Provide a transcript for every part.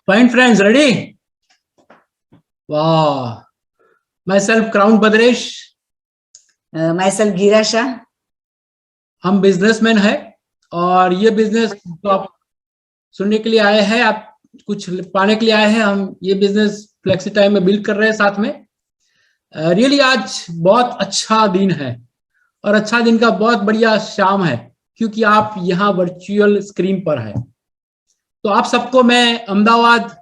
Fine friends, ready? Wow. Myself Crown Badresh. Myself Gira Shah. हम businessman हैं और ये बिजनेस तो आप सुनने के लिए आए हैं, आप कुछ पाने के लिए आए हैं। हम ये बिजनेस फ्लेक्सी टाइम में बिल्ड कर रहे हैं साथ में। रियली आज बहुत अच्छा दिन है और अच्छा दिन का बहुत बढ़िया शाम है क्योंकि आप यहाँ वर्चुअल स्क्रीन पर है। तो आप सबको मैं Ahmedabad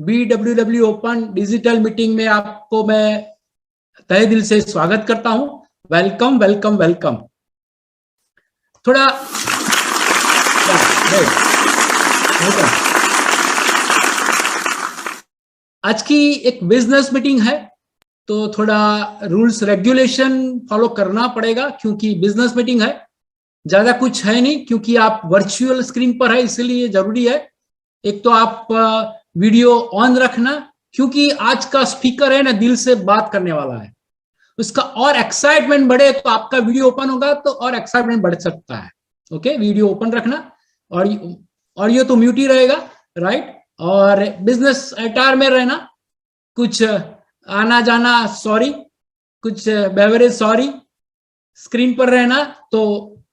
BWW open digital meeting में आपको मैं तहे दिल से स्वागत करता हूं। Welcome welcome welcome. थोड़ा आज की एक बिजनेस मीटिंग है तो थोड़ा रूल्स रेगुलेशन फॉलो करना पड़ेगा क्योंकि बिजनेस मीटिंग है, ज्यादा कुछ है नहीं क्योंकि आप वर्चुअल स्क्रीन पर है, इसलिए जरूरी है एक तो आप वीडियो ऑन रखना क्योंकि आज का स्पीकर है ना दिल से बात करने वाला है, उसका और एक्साइटमेंट बढ़े तो आपका वीडियो ओपन होगा तो और एक्साइटमेंट बढ़ सकता है। ओके, वीडियो ओपन रखना और ऑडियो तो म्यूट ही रहेगा, राइट। और बिजनेस अटायर में रहना, कुछ आना जाना सॉरी, कुछ बेवरेज सॉरी, स्क्रीन पर रहना तो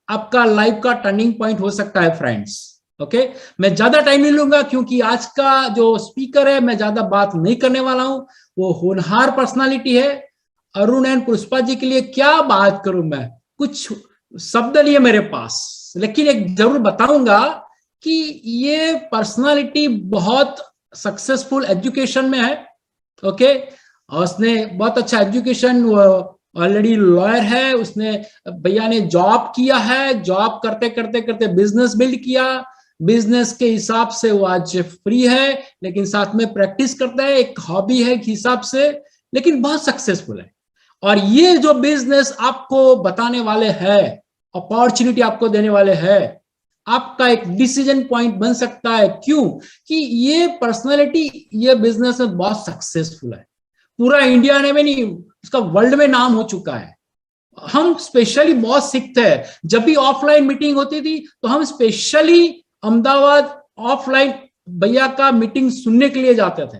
आपका लाइफ का टर्निंग पॉइंट हो सकता है फ्रेंड्स। ओके, मैं ज्यादा टाइम नहीं लूंगा क्योंकि आज का जो स्पीकर है मैं ज्यादा बात नहीं करने वाला हूं, वो होनहार पर्सनालिटी है। अरुण एंड पुष्पा जी के लिए क्या बात करूं मैं, कुछ शब्द नहीं है मेरे पास, लेकिन एक जरूर बताऊंगा कि ये पर्सनालिटी बहुत सक्सेसफुल एजुकेशन में है। ओके, और उसने बहुत अच्छा एजुकेशन, ऑलरेडी लॉयर है, उसने भैया ने जॉब किया है, जॉब करते करते करते बिजनेस बिल्ड किया, बिजनेस के हिसाब से वो आज फ्री है लेकिन साथ में प्रैक्टिस करता है, एक हॉबी है एक हिसाब से, लेकिन बहुत सक्सेसफुल है। और ये जो बिजनेस आपको बताने वाले हैं, अपॉर्चुनिटी आपको देने वाले हैं, आपका एक डिसीजन पॉइंट बन सकता है। क्यों कि ये पर्सनालिटी ये बिजनेस में बहुत सक्सेसफुल है, पूरा इंडिया में नहीं, उसका वर्ल्ड में नाम हो चुका है। हम स्पेशली बहुत सीखते हैं, जब भी ऑफलाइन मीटिंग होती थी तो हम स्पेशली अहमदाबाद ऑफलाइन भैया का मीटिंग सुनने के लिए जाते थे।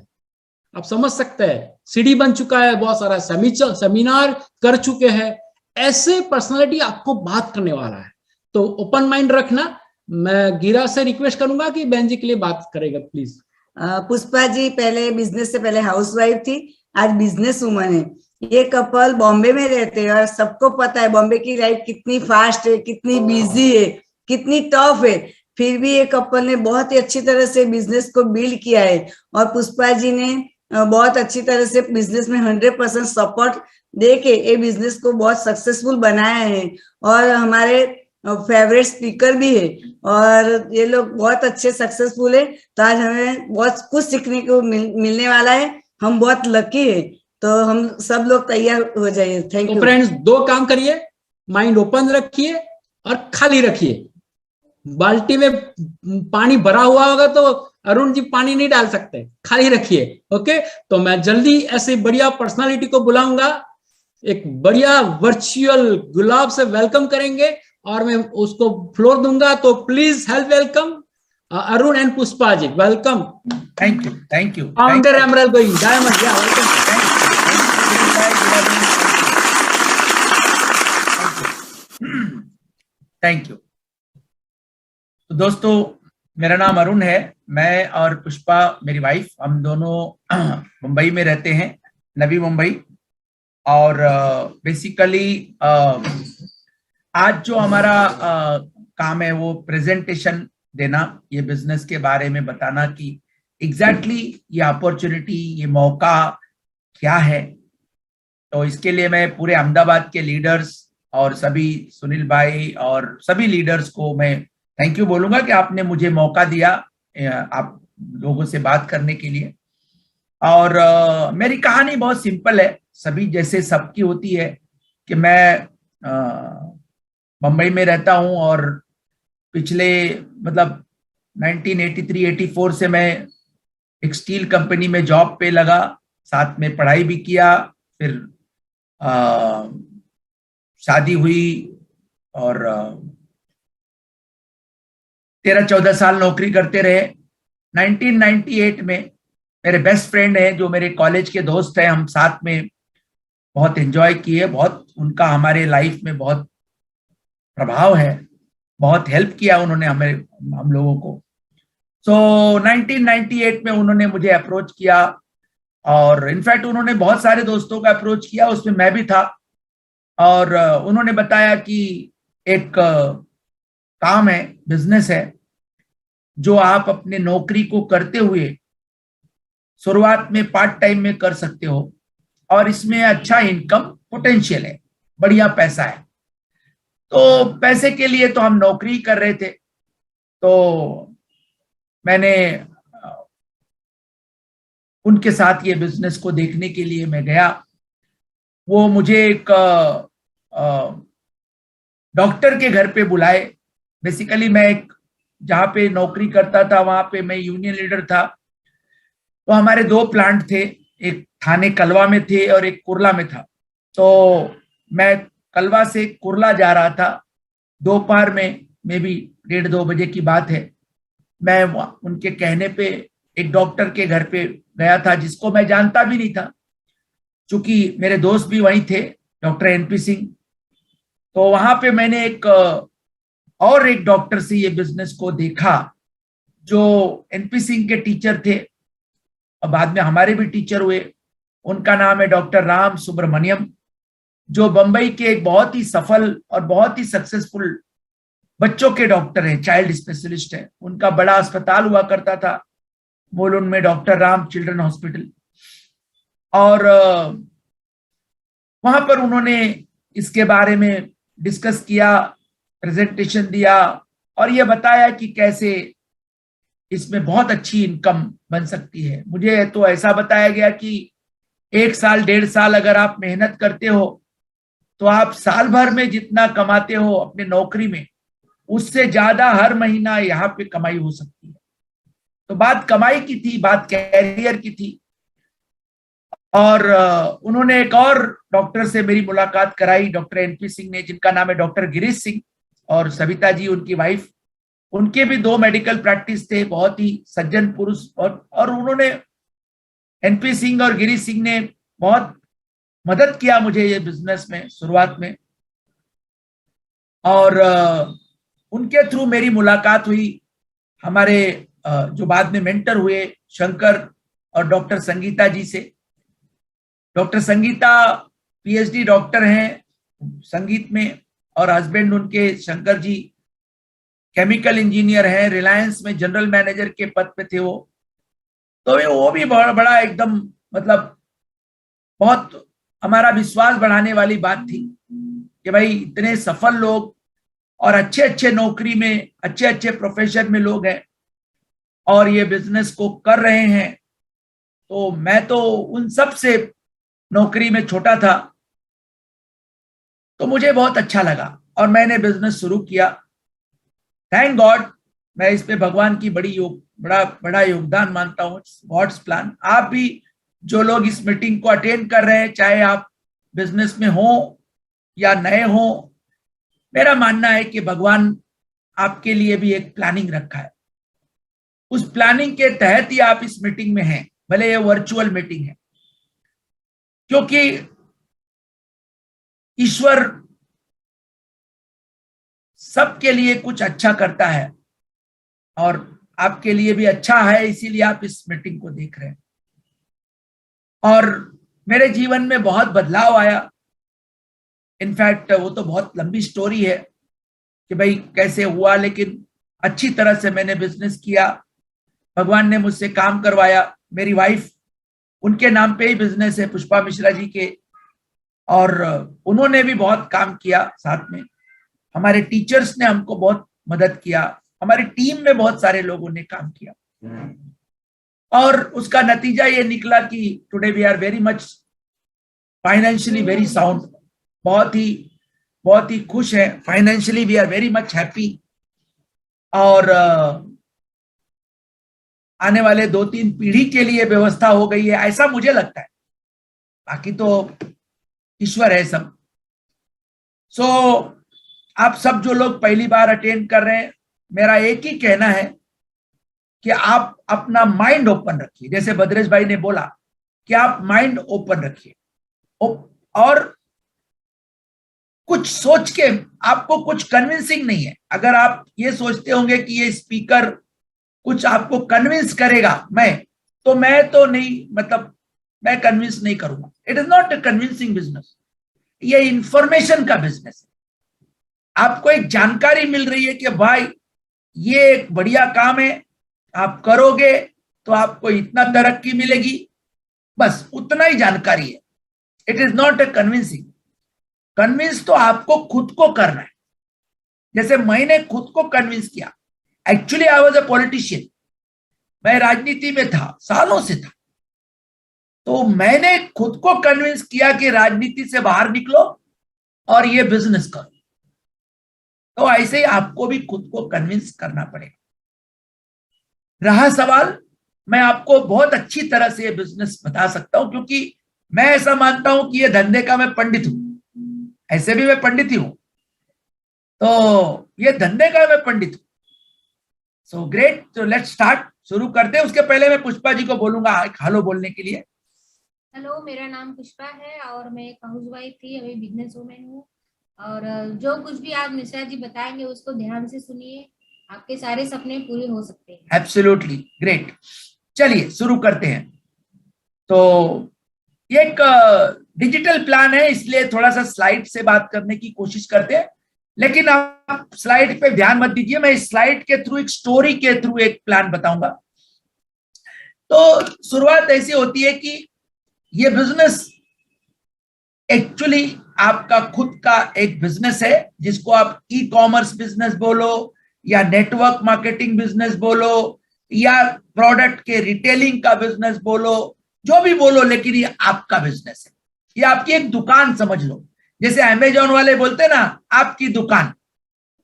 आप समझ सकते हैं, सीडी बन चुका है, बहुत सारा सेमिनार कर चुके हैं। ऐसे पर्सनालिटी आपको बात करने वाला है तो ओपन माइंड रखना। मैं गिरा से रिक्वेस्ट करूंगा कि बहन जी के लिए बात करेगा प्लीज। पुष्पा जी पहले बिजनेस से पहले हाउसवाइफ थी, आज बिजनेस वुमन है। ये कपल बॉम्बे में रहते हैं और सबको पता है बॉम्बे की लाइफ कितनी फास्ट है, कितनी बिजी है, कितनी टफ है। फिर भी ये कपल ने बहुत ही अच्छी तरह से बिजनेस को बिल्ड किया है और पुष्पा जी ने बहुत अच्छी तरह से बिजनेस में 100% सपोर्ट दे के ये बिजनेस को बहुत सक्सेसफुल बनाया है और हमारे फेवरेट स्पीकर भी है और ये लोग बहुत अच्छे सक्सेसफुल है। तो आज हमें बहुत कुछ सीखने को मिलने वाला है, हम बहुत लकी है। तो हम सब लोग तैयार हो जाइए। Thank you. फ्रेंड्स, दो काम करिए, माइंड ओपन रखिए और खाली रखिए। बाल्टी में पानी भरा हुआ होगा तो अरुण जी पानी नहीं डाल सकते, खाली रखिए। ओके, तो मैं जल्दी ऐसे बढ़िया पर्सनालिटी को बुलाऊंगा, एक बढ़िया वर्चुअल गुलाब से वेलकम करेंगे और मैं उसको फ्लोर दूंगा। तो please help welcome Arun and Pushpa ji, welcome. Thank you, thank you. Founder emerald going diamond, या वेलकम। Thank you. तो दोस्तों, मेरा नाम अरुण है। मैं और पुष्पा मेरी वाइफ, हम दोनों मुंबई में रहते हैं, नवी मुंबई। और बेसिकली आज जो हमारा काम है वो प्रेजेंटेशन देना, ये बिजनेस के बारे में बताना कि एग्जैक्टली ये अपॉर्चुनिटी, ये मौका क्या है। तो इसके लिए मैं पूरे अहमदाबाद के लीडर्स और सभी सुनील भाई और सभी लीडर्स को मैं थैंक यू बोलूंगा कि आपने मुझे मौका दिया आप लोगों से बात करने के लिए। और मेरी कहानी बहुत सिंपल है, सभी जैसे सबकी होती है कि मैं मुंबई में रहता हूं और पिछले मतलब 1983-84 से मैं एक स्टील कंपनी में जॉब पे लगा, साथ में पढ़ाई भी किया, फिर शादी हुई और 13-14 साल नौकरी करते रहे। 1998 में मेरे बेस्ट फ्रेंड हैं, जो मेरे कॉलेज के दोस्त हैं, हम साथ में बहुत एंजॉय किए, बहुत उनका हमारे लाइफ में बहुत प्रभाव है, बहुत हेल्प किया उन्होंने हम लोगों को। सो 1998 में उन्होंने मुझे अप्रोच किया, और इनफैक्ट उन्होंने बहुत सारे दोस्तों का अप्रोच किया, उसमें मैं भी था। और उन्होंने बताया कि एक काम है, बिजनेस है, जो आप अपने नौकरी को करते हुए शुरुआत में पार्ट टाइम में कर सकते हो, और इसमें अच्छा इनकम पोटेंशियल है, बढ़िया पैसा है। तो पैसे के लिए तो हम नौकरी कर रहे थे, तो मैंने उनके साथ ये बिजनेस को देखने के लिए मैं गया। वो मुझे एक डॉक्टर के घर पे बुलाए। बेसिकली मैं एक जहाँ पे नौकरी करता था वहां पे मैं यूनियन लीडर था। तो हमारे 2 प्लांट थे, एक थाने कलवा में थे और एक कुर्ला में था। तो मैं कलवा से कुर्ला जा रहा था दोपहर में, मे बी 1:30-2 बजे की बात है। मैं उनके कहने पे एक डॉक्टर के घर पे गया था, जिसको मैं जानता भी नहीं था, क्योंकि मेरे दोस्त भी वहीं थे, डॉक्टर एनपी सिंह। तो वहां पे मैंने और एक डॉक्टर से ये बिजनेस को देखा, जो एनपी सिंह के टीचर थे और बाद में हमारे भी टीचर हुए। उनका नाम है डॉक्टर राम सुब्रमण्यम, जो बंबई के एक बहुत ही सफल और बहुत ही सक्सेसफुल बच्चों के डॉक्टर हैं, चाइल्ड स्पेशलिस्ट है। उनका बड़ा अस्पताल हुआ करता था मोलुन में, डॉक्टर राम चिल्ड्रन हॉस्पिटल। और वहां पर उन्होंने इसके बारे में डिस्कस किया, प्रेजेंटेशन दिया, और ये बताया कि कैसे इसमें बहुत अच्छी इनकम बन सकती है। मुझे तो ऐसा बताया गया कि 1 साल 1.5 साल अगर आप मेहनत करते हो, तो आप साल भर में जितना कमाते हो अपने नौकरी में, उससे ज्यादा हर महीना यहाँ पे कमाई हो सकती है। तो बात कमाई की थी, बात कैरियर की थी। और उन्होंने एक और डॉक्टर से मेरी मुलाकात कराई, डॉक्टर एनपी सिंह ने, जिनका नाम है डॉक्टर गिरीश सिंह, और सविता जी उनकी वाइफ। उनके भी 2 मेडिकल प्रैक्टिस थे, बहुत ही सज्जन पुरुष। और उन्होंने, एनपी सिंह और गिरीश सिंह ने बहुत मदद किया मुझे ये बिजनेस में शुरुआत में। और उनके थ्रू मेरी मुलाकात हुई हमारे जो बाद में मेंटर हुए, शंकर और डॉक्टर संगीता जी से। डॉक्टर संगीता पीएचडी डॉक्टर हैं संगीत में, और हस्बैंड उनके शंकर जी केमिकल इंजीनियर हैं, रिलायंस में जनरल मैनेजर के पद पे थे वो। तो वो भी बड़ा एकदम, मतलब बहुत हमारा विश्वास बढ़ाने वाली बात थी कि भाई इतने सफल लोग और अच्छे अच्छे नौकरी में, अच्छे अच्छे प्रोफेशन में लोग हैं और ये बिजनेस को कर रहे हैं। तो मैं तो उन सब से नौकरी में छोटा था, तो मुझे बहुत अच्छा लगा और मैंने बिजनेस शुरू किया। थैंक गॉड, मैं इस पे भगवान की बड़ा योगदान मानता हूँ, गॉड्स प्लान। आप भी जो लोग इस मीटिंग को अटेंड कर रहे हैं, चाहे आप बिजनेस में हो या नए हो, मेरा मानना है कि भगवान आपके लिए भी एक प्लानिंग रखा है। उस प्लानिंग के तहत ही आप इस मीटिंग में हैं, भले ये वर्चुअल मीटिंग है, क्योंकि ईश्वर सबके लिए कुछ अच्छा करता है और आपके लिए भी अच्छा है, इसीलिए आप इस मीटिंग को देख रहे हैं। और मेरे जीवन में बहुत बदलाव आया। इनफैक्ट वो तो बहुत लंबी स्टोरी है कि भाई कैसे हुआ, लेकिन अच्छी तरह से मैंने बिजनेस किया, भगवान ने मुझसे काम करवाया। मेरी वाइफ, उनके नाम पे ही बिजनेस है, पुष्पा मिश्रा जी के, और उन्होंने भी बहुत काम किया साथ में। हमारे टीचर्स ने हमको बहुत मदद किया, हमारी टीम में बहुत सारे लोगों ने काम किया, और उसका नतीजा ये निकला कि today we are very much financially very sound, बहुत ही खुश है financially, we are very much happy. और आने वाले 2-3 पीढ़ी के लिए व्यवस्था हो गई है, ऐसा मुझे लगता है, बाकी तो ईश्वर है सब। सो आप सब जो लोग पहली बार अटेंड कर रहे हैं, मेरा एक ही कहना है कि आप अपना माइंड ओपन रखिए, जैसे भद्रेश भाई ने बोला कि आप माइंड ओपन रखिए और कुछ सोच के, आपको कुछ कन्विंसिंग नहीं है। अगर आप ये सोचते होंगे कि ये स्पीकर कुछ आपको कन्विंस करेगा, मैं तो नहीं, मतलब मैं कन्विंस नहीं करूंगा। It is not a convincing business, ये इंफॉर्मेशन का बिजनेस है। आपको एक जानकारी मिल रही है कि भाई ये एक बढ़िया काम है, आप करोगे तो आपको इतना तरक्की मिलेगी, बस उतना ही जानकारी है। It is not a convincing. Convince तो आपको खुद को करना है। जैसे मैंने खुद को कन्विंस किया। Actually I was a politician, मैं राजनीति में था, सालों से था। तो मैंने खुद को कन्विंस किया कि राजनीति से बाहर निकलो और ये बिजनेस करो। तो ऐसे ही आपको भी खुद को कन्विंस करना पड़ेगा। रहा सवाल, मैं आपको बहुत अच्छी तरह से ये बिजनेस बता सकता हूं, क्योंकि मैं ऐसा मानता हूं कि ये धंधे का मैं पंडित हूं। ऐसे भी मैं पंडित ही हूं, तो ये धंधे का मैं पंडित हूं। सो ग्रेट, तो लेट्स स्टार्ट, शुरू करते हैं। उसके पहले मैं पुष्पा जी को बोलूंगा एक हेलो बोलने के लिए। हेलो, मेरा नाम पुष्पा है और मैं एक हाउस वाइफ थी, अभी बिजनेस वूमेन हूँ। और जो कुछ भी आज मिश्रा जी बताएंगे उसको ध्यान से सुनिए, आपके सारे सपने पूरे हो सकते हैं। Absolutely great. चलिए शुरू करते हैं। तो ये एक डिजिटल प्लान है, इसलिए थोड़ा सा स्लाइड से बात करने की कोशिश करते हैं, लेकिन आप स्लाइड पे ध्यान मत दीजिए। मैं इस स्लाइड के थ्रू, एक स्टोरी के थ्रू एक प्लान बताऊंगा। तो शुरुआत ऐसी होती है कि ये बिजनेस एक्चुअली आपका खुद का एक बिजनेस है, जिसको आप ई कॉमर्स बिजनेस बोलो या नेटवर्क मार्केटिंग बिजनेस बोलो या प्रोडक्ट के रिटेलिंग का बिजनेस बोलो, जो भी बोलो, लेकिन ये आपका बिजनेस है। ये आपकी एक दुकान समझ लो। जैसे अमेजॉन वाले बोलते ना आपकी दुकान,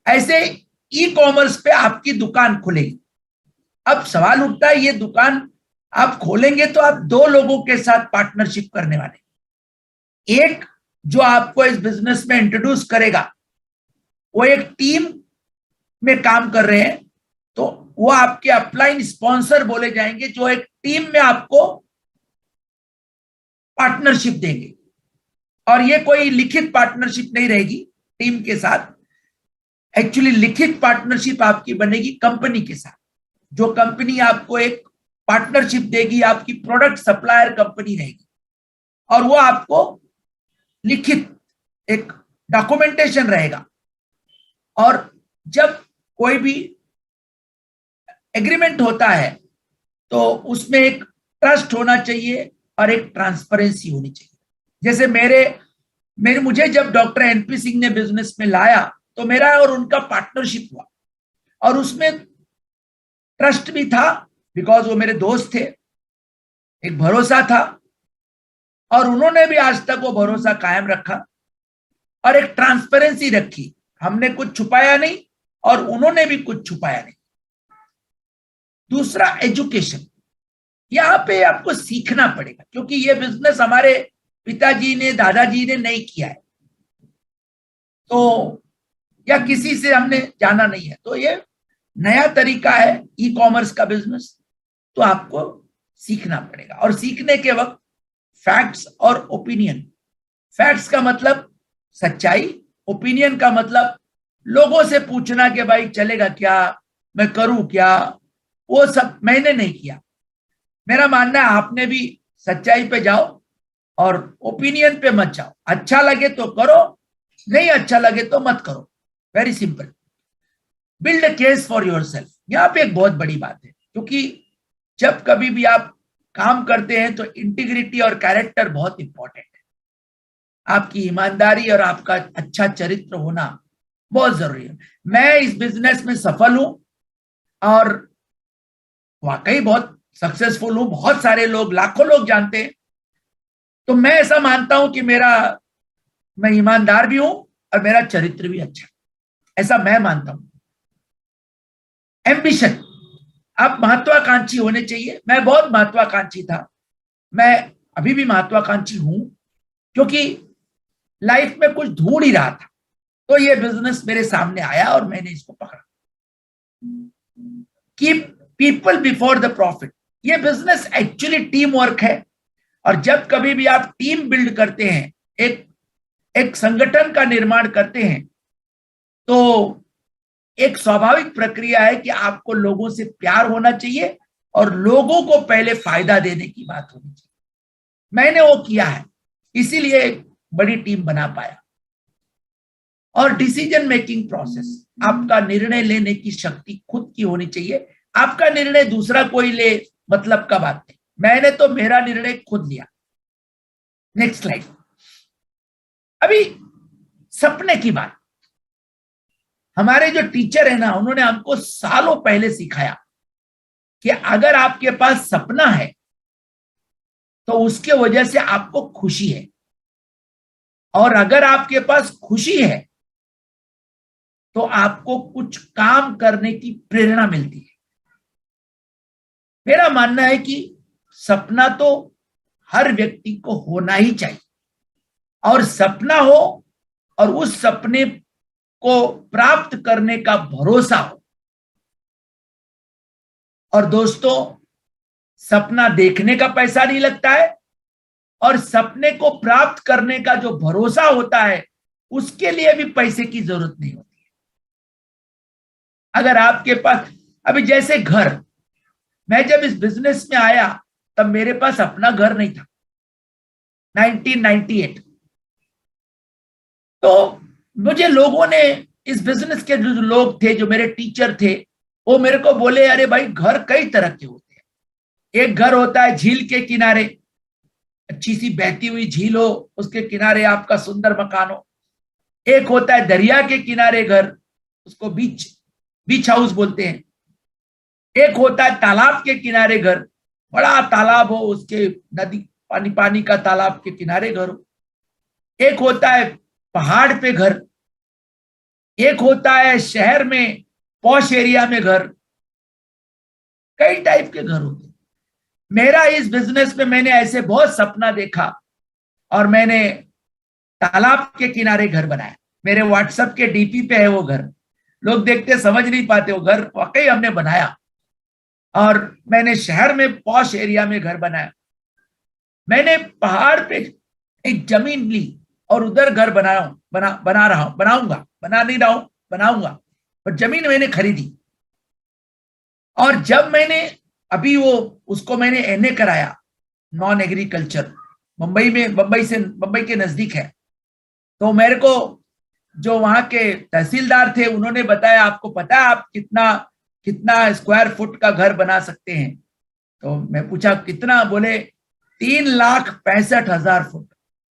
ऐसे ई कॉमर्स पे आपकी दुकान खुलेगी। अब सवाल उठता है, ये दुकान आप खोलेंगे तो आप दो लोगों के साथ पार्टनरशिप करने वाले। एक जो आपको इस बिजनेस में इंट्रोड्यूस करेगा, वो एक टीम में काम कर रहे हैं, तो वो आपके अपलाइन स्पॉन्सर बोले जाएंगे, जो एक टीम में आपको पार्टनरशिप देंगे। और ये कोई लिखित पार्टनरशिप नहीं रहेगी टीम के साथ। एक्चुअली लिखित पार्टनरशिप आपकी बनेगी कंपनी के साथ। जो कंपनी आपको एक पार्टनरशिप देगी, आपकी प्रोडक्ट सप्लायर कंपनी रहेगी, और वो आपको लिखित एक डॉक्यूमेंटेशन रहेगा। और जब कोई भी एग्रीमेंट होता है तो उसमें एक ट्रस्ट होना चाहिए और एक ट्रांसपेरेंसी होनी चाहिए। जैसे मुझे जब डॉक्टर एनपी सिंह ने बिजनेस में लाया, तो मेरा और उनका पार्टनरशिप हुआ, और उसमें ट्रस्ट भी था, बिकॉज वो मेरे दोस्त थे, एक भरोसा था, और उन्होंने भी आज तक वो भरोसा कायम रखा, और एक ट्रांसपेरेंसी रखी। हमने कुछ छुपाया नहीं और उन्होंने भी कुछ छुपाया नहीं। दूसरा, एजुकेशन। यहां पे आपको सीखना पड़ेगा, क्योंकि ये बिजनेस हमारे पिताजी ने, दादाजी ने नहीं किया है, तो या किसी से हमने जाना नहीं है, तो ये नया तरीका है ई कॉमर्स का बिजनेस। तो आपको सीखना पड़ेगा, और सीखने के वक्त फैक्ट्स और ओपिनियन। फैक्ट्स का मतलब सच्चाई, ओपिनियन का मतलब लोगों से पूछना कि भाई चलेगा क्या, मैं करूं क्या। वो सब मैंने नहीं किया। मेरा मानना है आपने भी सच्चाई पे जाओ और ओपिनियन पे मत जाओ। अच्छा लगे तो करो, नहीं अच्छा लगे तो मत करो। Very simple. Build a case for yourself. यहाँ पे एक बहुत बड़ी बात है, क्योंकि जब कभी भी आप काम करते हैं तो इंटीग्रिटी और कैरेक्टर बहुत इंपॉर्टेंट है। आपकी ईमानदारी और आपका अच्छा चरित्र होना बहुत जरूरी है। मैं इस बिजनेस में सफल हूं और वाकई बहुत सक्सेसफुल हूं। बहुत सारे लोग, लाखों लोग जानते हैं। तो मैं ऐसा मानता हूं कि मैं ईमानदार भी हूं और मेरा चरित्र भी अच्छा, ऐसा मैं मानता हूं। एम्बिशन, आप महत्वाकांक्षी होने चाहिए। मैं बहुत महत्वाकांक्षी था, मैं अभी भी महत्वाकांक्षी हूं, क्योंकि लाइफ में कुछ ढूंढ ही रहा था। तो ये बिजनेस मेरे सामने आया और मैंने इसको पकड़ा। Keep people before the profit. ये बिजनेस एक्चुअली टीम वर्क है, और जब कभी भी आप टीम बिल्ड करते हैं, एक संगठन का निर्माण करते हैं, तो एक स्वाभाविक प्रक्रिया है कि आपको लोगों से प्यार होना चाहिए और लोगों को पहले फायदा देने की बात होनी चाहिए। मैंने वो किया है, इसीलिए एक बड़ी टीम बना पाया। और डिसीजन मेकिंग प्रोसेस, आपका निर्णय लेने की शक्ति खुद की होनी चाहिए। आपका निर्णय दूसरा कोई ले, मतलब का बात नहीं। मैंने तो मेरा निर्णय खुद लिया। Next slide. अभी सपने की बात, हमारे जो टीचर है ना, उन्होंने हमको सालों पहले सिखाया कि अगर आपके पास सपना है तो उसके वजह से आपको खुशी है, और अगर आपके पास खुशी है तो आपको कुछ काम करने की प्रेरणा मिलती है। मेरा मानना है कि सपना तो हर व्यक्ति को होना ही चाहिए, और सपना हो और उस सपने को प्राप्त करने का भरोसा हो। और दोस्तों, सपना देखने का पैसा नहीं लगता है, और सपने को प्राप्त करने का जो भरोसा होता है उसके लिए भी पैसे की जरूरत नहीं होती है। अगर आपके पास, अभी जैसे घर, मैं जब इस बिजनेस में आया तब मेरे पास अपना घर नहीं था, 1998। तो मुझे लोगों ने, इस बिजनेस के जो लोग थे, जो मेरे टीचर थे, वो मेरे को बोले, अरे भाई घर कई तरह के होते हैं। एक घर होता है झील के किनारे, अच्छी सी बहती हुई झील हो, उसके किनारे आपका सुंदर मकान हो। एक होता है दरिया के किनारे घर, उसको बीच हाउस बोलते हैं। एक होता है तालाब के किनारे घर, बड़ा तालाब हो, उसके नदी, पानी का तालाब के किनारे घर हो। एक होता है पहाड़ पे घर, एक होता है शहर में पॉश एरिया में घर। कई टाइप के घर होते हैं। मेरा इस बिजनेस में मैंने ऐसे बहुत सपना देखा, और मैंने तालाब के किनारे घर बनाया। मेरे व्हाट्सएप के डीपी पे है वो घर। लोग देखते समझ नहीं पाते, वो घर वाकई हमने बनाया। और मैंने शहर में पॉश एरिया में घर बनाया। मैंने पहाड़ पे एक जमीन ली और उधर घर बनाऊंगा, बना नहीं रहा हूं, बनाऊंगा, पर जमीन मैंने खरीदी। और जब मैंने अभी उसको मैंने एनए कराया, नॉन एग्रीकल्चर, मुंबई के नजदीक है। तो मेरे को जो वहां के तहसीलदार थे, उन्होंने बताया, आपको पता है आप कितना स्क्वायर फुट का घर बना सकते हैं? तो मैं पूछा कितना? बोले 3,65,000 फुट,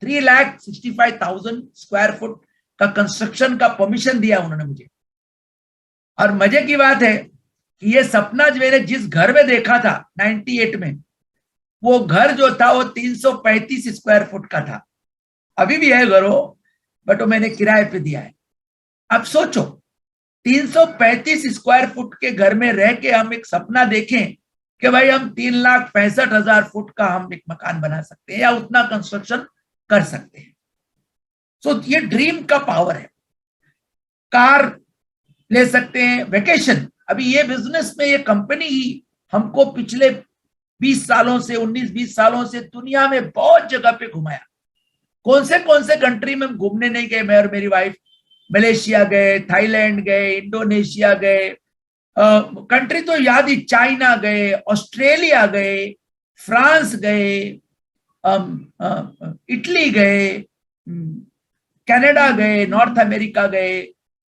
3,65,000 स्क्वायर फुट का कंस्ट्रक्शन का परमिशन दिया उन्होंने मुझे। और मजे की बात है कि ये सपना जो मैंने जिस घर में देखा था 98 में, वो घर जो था वो 335 स्क्वायर फुट का था। अभी भी है घर वो, बट वो मैंने किराए पे दिया है। अब सोचो, 335 स्क्वायर फुट के घर में रह के हम एक सपना देखें कि भाई हम 3,65,000 फुट का हम एक मकान बना सकते हैं या उतना कंस्ट्रक्शन कर सकते हैं। सो ये ड्रीम का पावर है। कार ले सकते हैं, वेकेशन। अभी ये बिजनेस में ये कंपनी ही हमको पिछले 20 सालों से, 19-20 सालों से दुनिया में बहुत जगह पे घुमाया। कौन से कंट्री में हम घूमने नहीं गए, मैं और मेरी वाइफ? मलेशिया गए, थाईलैंड गए, इंडोनेशिया गए, कंट्री तो याद ही, चाइना गए, ऑस्ट्रेलिया गए, फ्रांस गए, इटली गए, कनाडा गए, नॉर्थ अमेरिका गए,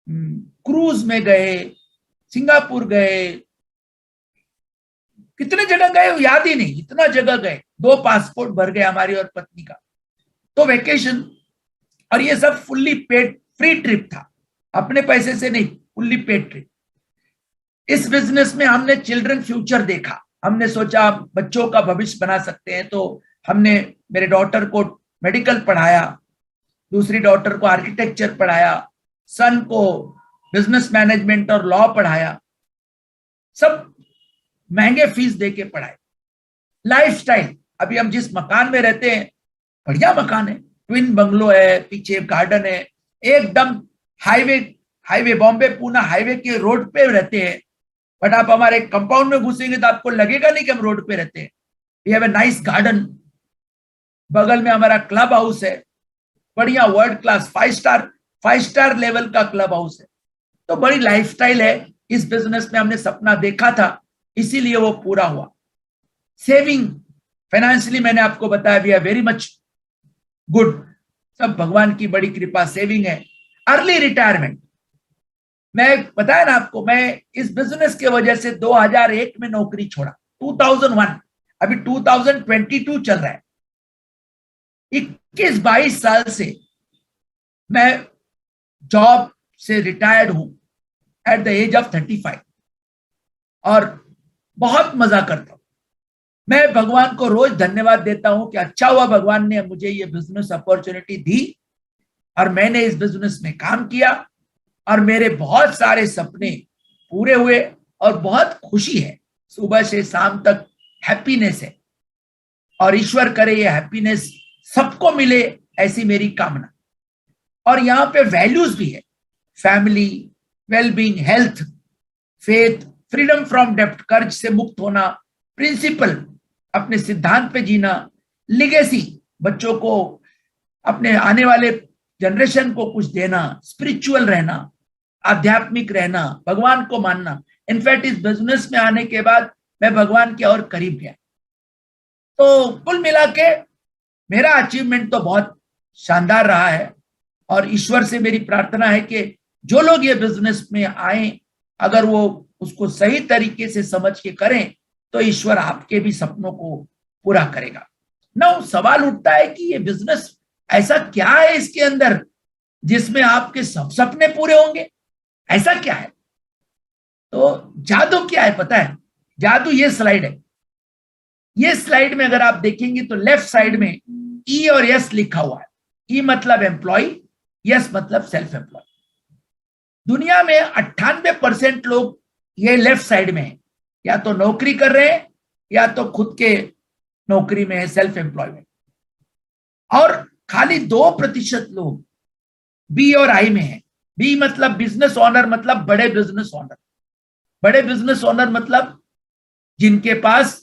क्रूज में गए, सिंगापुर गए, कितने जगह गए याद ही नहीं, इतना जगह गए। 2 पासपोर्ट भर गए हमारी और पत्नी का। तो वेकेशन, और ये सब फुल्ली पेड, फ्री ट्रिप था, अपने पैसे से नहीं, फुल्ली पेड ट्रिप। इस बिजनेस में हमने चिल्ड्रन फ्यूचर देखा। हमने सोचा बच्चों का भविष्य बना सकते हैं, तो हमने मेरे डॉटर को मेडिकल पढ़ाया, दूसरी डॉटर को आर्किटेक्चर पढ़ाया, सन को बिजनेस मैनेजमेंट और लॉ पढ़ाया। सब महंगे फीस देके पढ़ाए। लाइफस्टाइल, अभी हम जिस मकान में रहते हैं, बढ़िया मकान है, ट्विन बंगलो है, पीछे गार्डन है, एकदम हाईवे बॉम्बे पूना हाईवे के रोड पे रहते हैं। बट आप हमारे कंपाउंड में घुसेंगे तो आपको लगेगा नहीं कि हम रोड पे रहते हैं। We have a nice garden, बगल में हमारा क्लब हाउस है, बढ़िया वर्ल्ड क्लास 5 स्टार लेवल का क्लब हाउस है। तो बड़ी लाइफस्टाइल है। इस बिजनेस में हमने सपना देखा था, इसीलिए वो पूरा हुआ। सेविंग फाइनेंशियली मैंने आपको बताया, we are very much good, सब भगवान की बड़ी कृपा। सेविंग है। अर्ली रिटायरमेंट, मैं बताया ना आपको, मैं इस बिजनेस के वजह से 2001 में नौकरी छोड़ा, 2001, अभी 2022 चल रहा है। 21-22 साल से मैं जॉब से रिटायर्ड हूं एट द एज ऑफ 35 और बहुत मजा करता हूं। मैं भगवान को रोज धन्यवाद देता हूं कि अच्छा हुआ भगवान ने मुझे ये बिजनेस अपॉर्चुनिटी दी और मैंने इस बिजनेस में काम किया और मेरे बहुत सारे सपने पूरे हुए और बहुत खुशी है। सुबह से शाम तक हैप्पीनेस है और ईश्वर करे ये हैप्पीनेस सबको मिले, ऐसी मेरी कामना। और यहाँ पे वैल्यूज भी है, family, wellbeing, health, faith, freedom from डेप्ट, कर्ज से मुक्त होना, प्रिंसिपल, अपने सिद्धांत पे जीना, लिगेसी, बच्चों को, अपने आने वाले जनरेशन को कुछ देना, स्पिरिचुअल रहना, आध्यात्मिक रहना, भगवान को मानना। इनफैक्ट इस बिजनेस में आने के बाद मैं भगवान के और करीब गया। तो कुल मिला के मेरा अचीवमेंट तो बहुत शानदार रहा है और ईश्वर से मेरी प्रार्थना है कि जो लोग ये बिजनेस में आए, अगर वो उसको सही तरीके से समझ के करें तो ईश्वर आपके भी सपनों को पूरा करेगा। ना सवाल उठता है कि ये बिजनेस ऐसा क्या है इसके अंदर जिसमें आपके सब सपने पूरे होंगे, ऐसा क्या है? तो जादू क्या है पता है? जादू ये स्लाइड है। ये स्लाइड में अगर आप देखेंगे तो लेफ्ट साइड में ई और यस लिखा हुआ है। ई मतलब एम्प्लॉय, यस मतलब सेल्फ एम्प्लॉय। दुनिया में 98% लोग ये लेफ्ट साइड में है, या तो नौकरी कर रहे हैं या तो खुद के नौकरी में है, सेल्फ एम्प्लॉय में। और खाली 2% लोग बी और आई में है। बी मतलब बिजनेस ओनर, मतलब बड़े बिजनेस ओनर। बड़े बिजनेस ओनर मतलब जिनके पास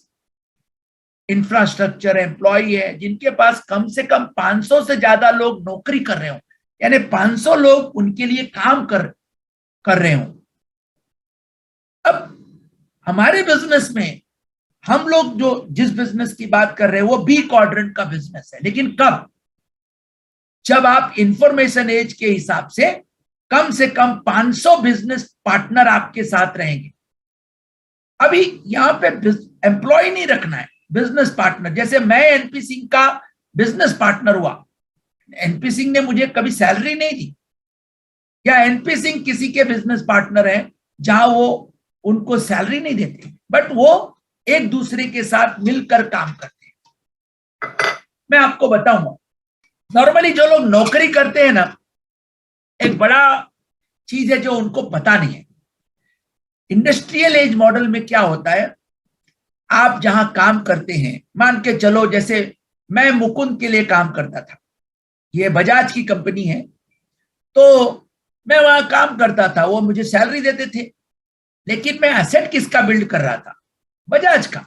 इंफ्रास्ट्रक्चर, एम्प्लॉय है, जिनके पास कम से कम 500 से ज्यादा लोग नौकरी कर रहे हो, यानी 500 लोग उनके लिए काम कर रहे हो। अब हमारे बिजनेस में हम लोग जो जिस बिजनेस की बात कर रहे हैं वो बी क्वाड्रेंट का बिजनेस है। लेकिन कब? जब आप इंफॉर्मेशन एज के हिसाब से कम 500 बिजनेस पार्टनर आपके साथ रहेंगे। अभी यहां पे एम्प्लॉय नहीं रखना है, बिजनेस पार्टनर। जैसे मैं एनपी सिंह का बिजनेस पार्टनर हुआ, एनपी सिंह ने मुझे कभी सैलरी नहीं दी, या एनपी सिंह किसी के बिजनेस पार्टनर हैं जहां वो उनको सैलरी नहीं देते, बट वो एक दूसरे के साथ मिलकर काम करते हैं। मैं आपको बताऊंगा, नॉर्मली जो लोग नौकरी करते हैं ना, एक बड़ा चीज है जो उनको पता नहीं है। इंडस्ट्रियल एज मॉडल में क्या होता है, आप जहां काम करते हैं, मान के चलो जैसे मैं मुकुंद के लिए काम करता था, ये बजाज की कंपनी है, तो मैं वहां काम करता था, वो मुझे सैलरी देते थे, लेकिन मैं एसेट किसका बिल्ड कर रहा था? बजाज का।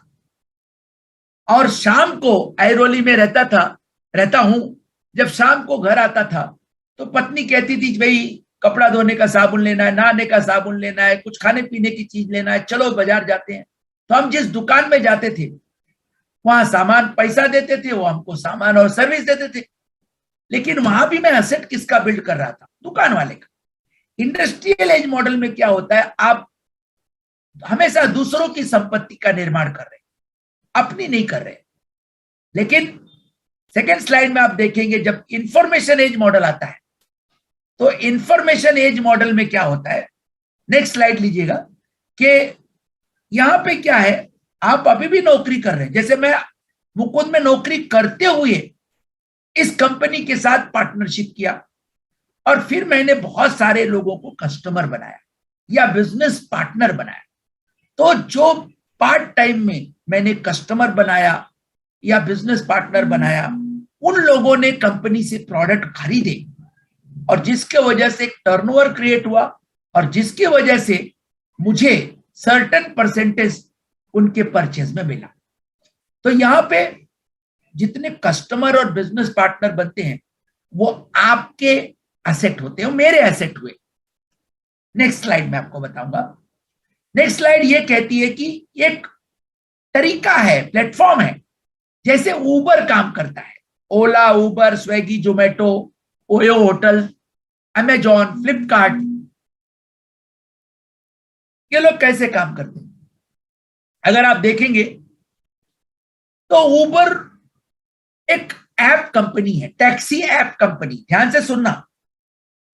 और शाम को ऐरोली में रहता हूं, जब शाम को घर आता था तो पत्नी कहती थी भाई कपड़ा धोने का साबुन लेना है, नहाने का साबुन लेना है, कुछ खाने पीने की चीज लेना है, चलो बाजार जाते हैं। तो हम जिस दुकान में जाते थे वहां सामान, पैसा देते थे, वो हमको सामान और सर्विस देते थे, लेकिन वहां भी मैं एसेट किसका बिल्ड कर रहा था? दुकान वाले का। इंडस्ट्रियल एज मॉडल में क्या होता है, आप हमेशा दूसरों की संपत्ति का निर्माण कर रहे हैं, अपनी नहीं कर रहे। लेकिन सेकेंड स्लाइड में आप देखेंगे जब इंफॉर्मेशन एज मॉडल आता है, तो इंफॉर्मेशन एज मॉडल में क्या होता है, नेक्स्ट स्लाइड लीजिएगा, कि यहां पे क्या है, आप अभी भी नौकरी कर रहे हैं। जैसे मैं मुकुंद में नौकरी करते हुए इस कंपनी के साथ पार्टनरशिप किया और फिर मैंने बहुत सारे लोगों को कस्टमर बनाया या बिजनेस पार्टनर बनाया। तो जो पार्ट टाइम में मैंने कस्टमर बनाया या बिजनेस पार्टनर बनाया, उन लोगों ने कंपनी से प्रोडक्ट खरीदे और जिसके वजह से एक टर्नओवर क्रिएट हुआ और जिसकी वजह से मुझे सर्टेन परसेंटेज उनके परचेज में मिला। तो यहां पे जितने कस्टमर और बिजनेस पार्टनर बनते हैं वो आपके एसेट होते हैं, मेरे एसेट हुए। नेक्स्ट स्लाइड में आपको बताऊंगा। नेक्स्ट स्लाइड ये कहती है कि एक तरीका है, प्लेटफॉर्म है, जैसे उबर काम करता है। Ola, Uber, Swiggy, Zomato, OYO hotel, Amazon, Flipkart, ये लोग कैसे काम करते हैं? अगर आप देखेंगे तो उबर एक ऐप कंपनी है, टैक्सी ऐप कंपनी। ध्यान से सुनना,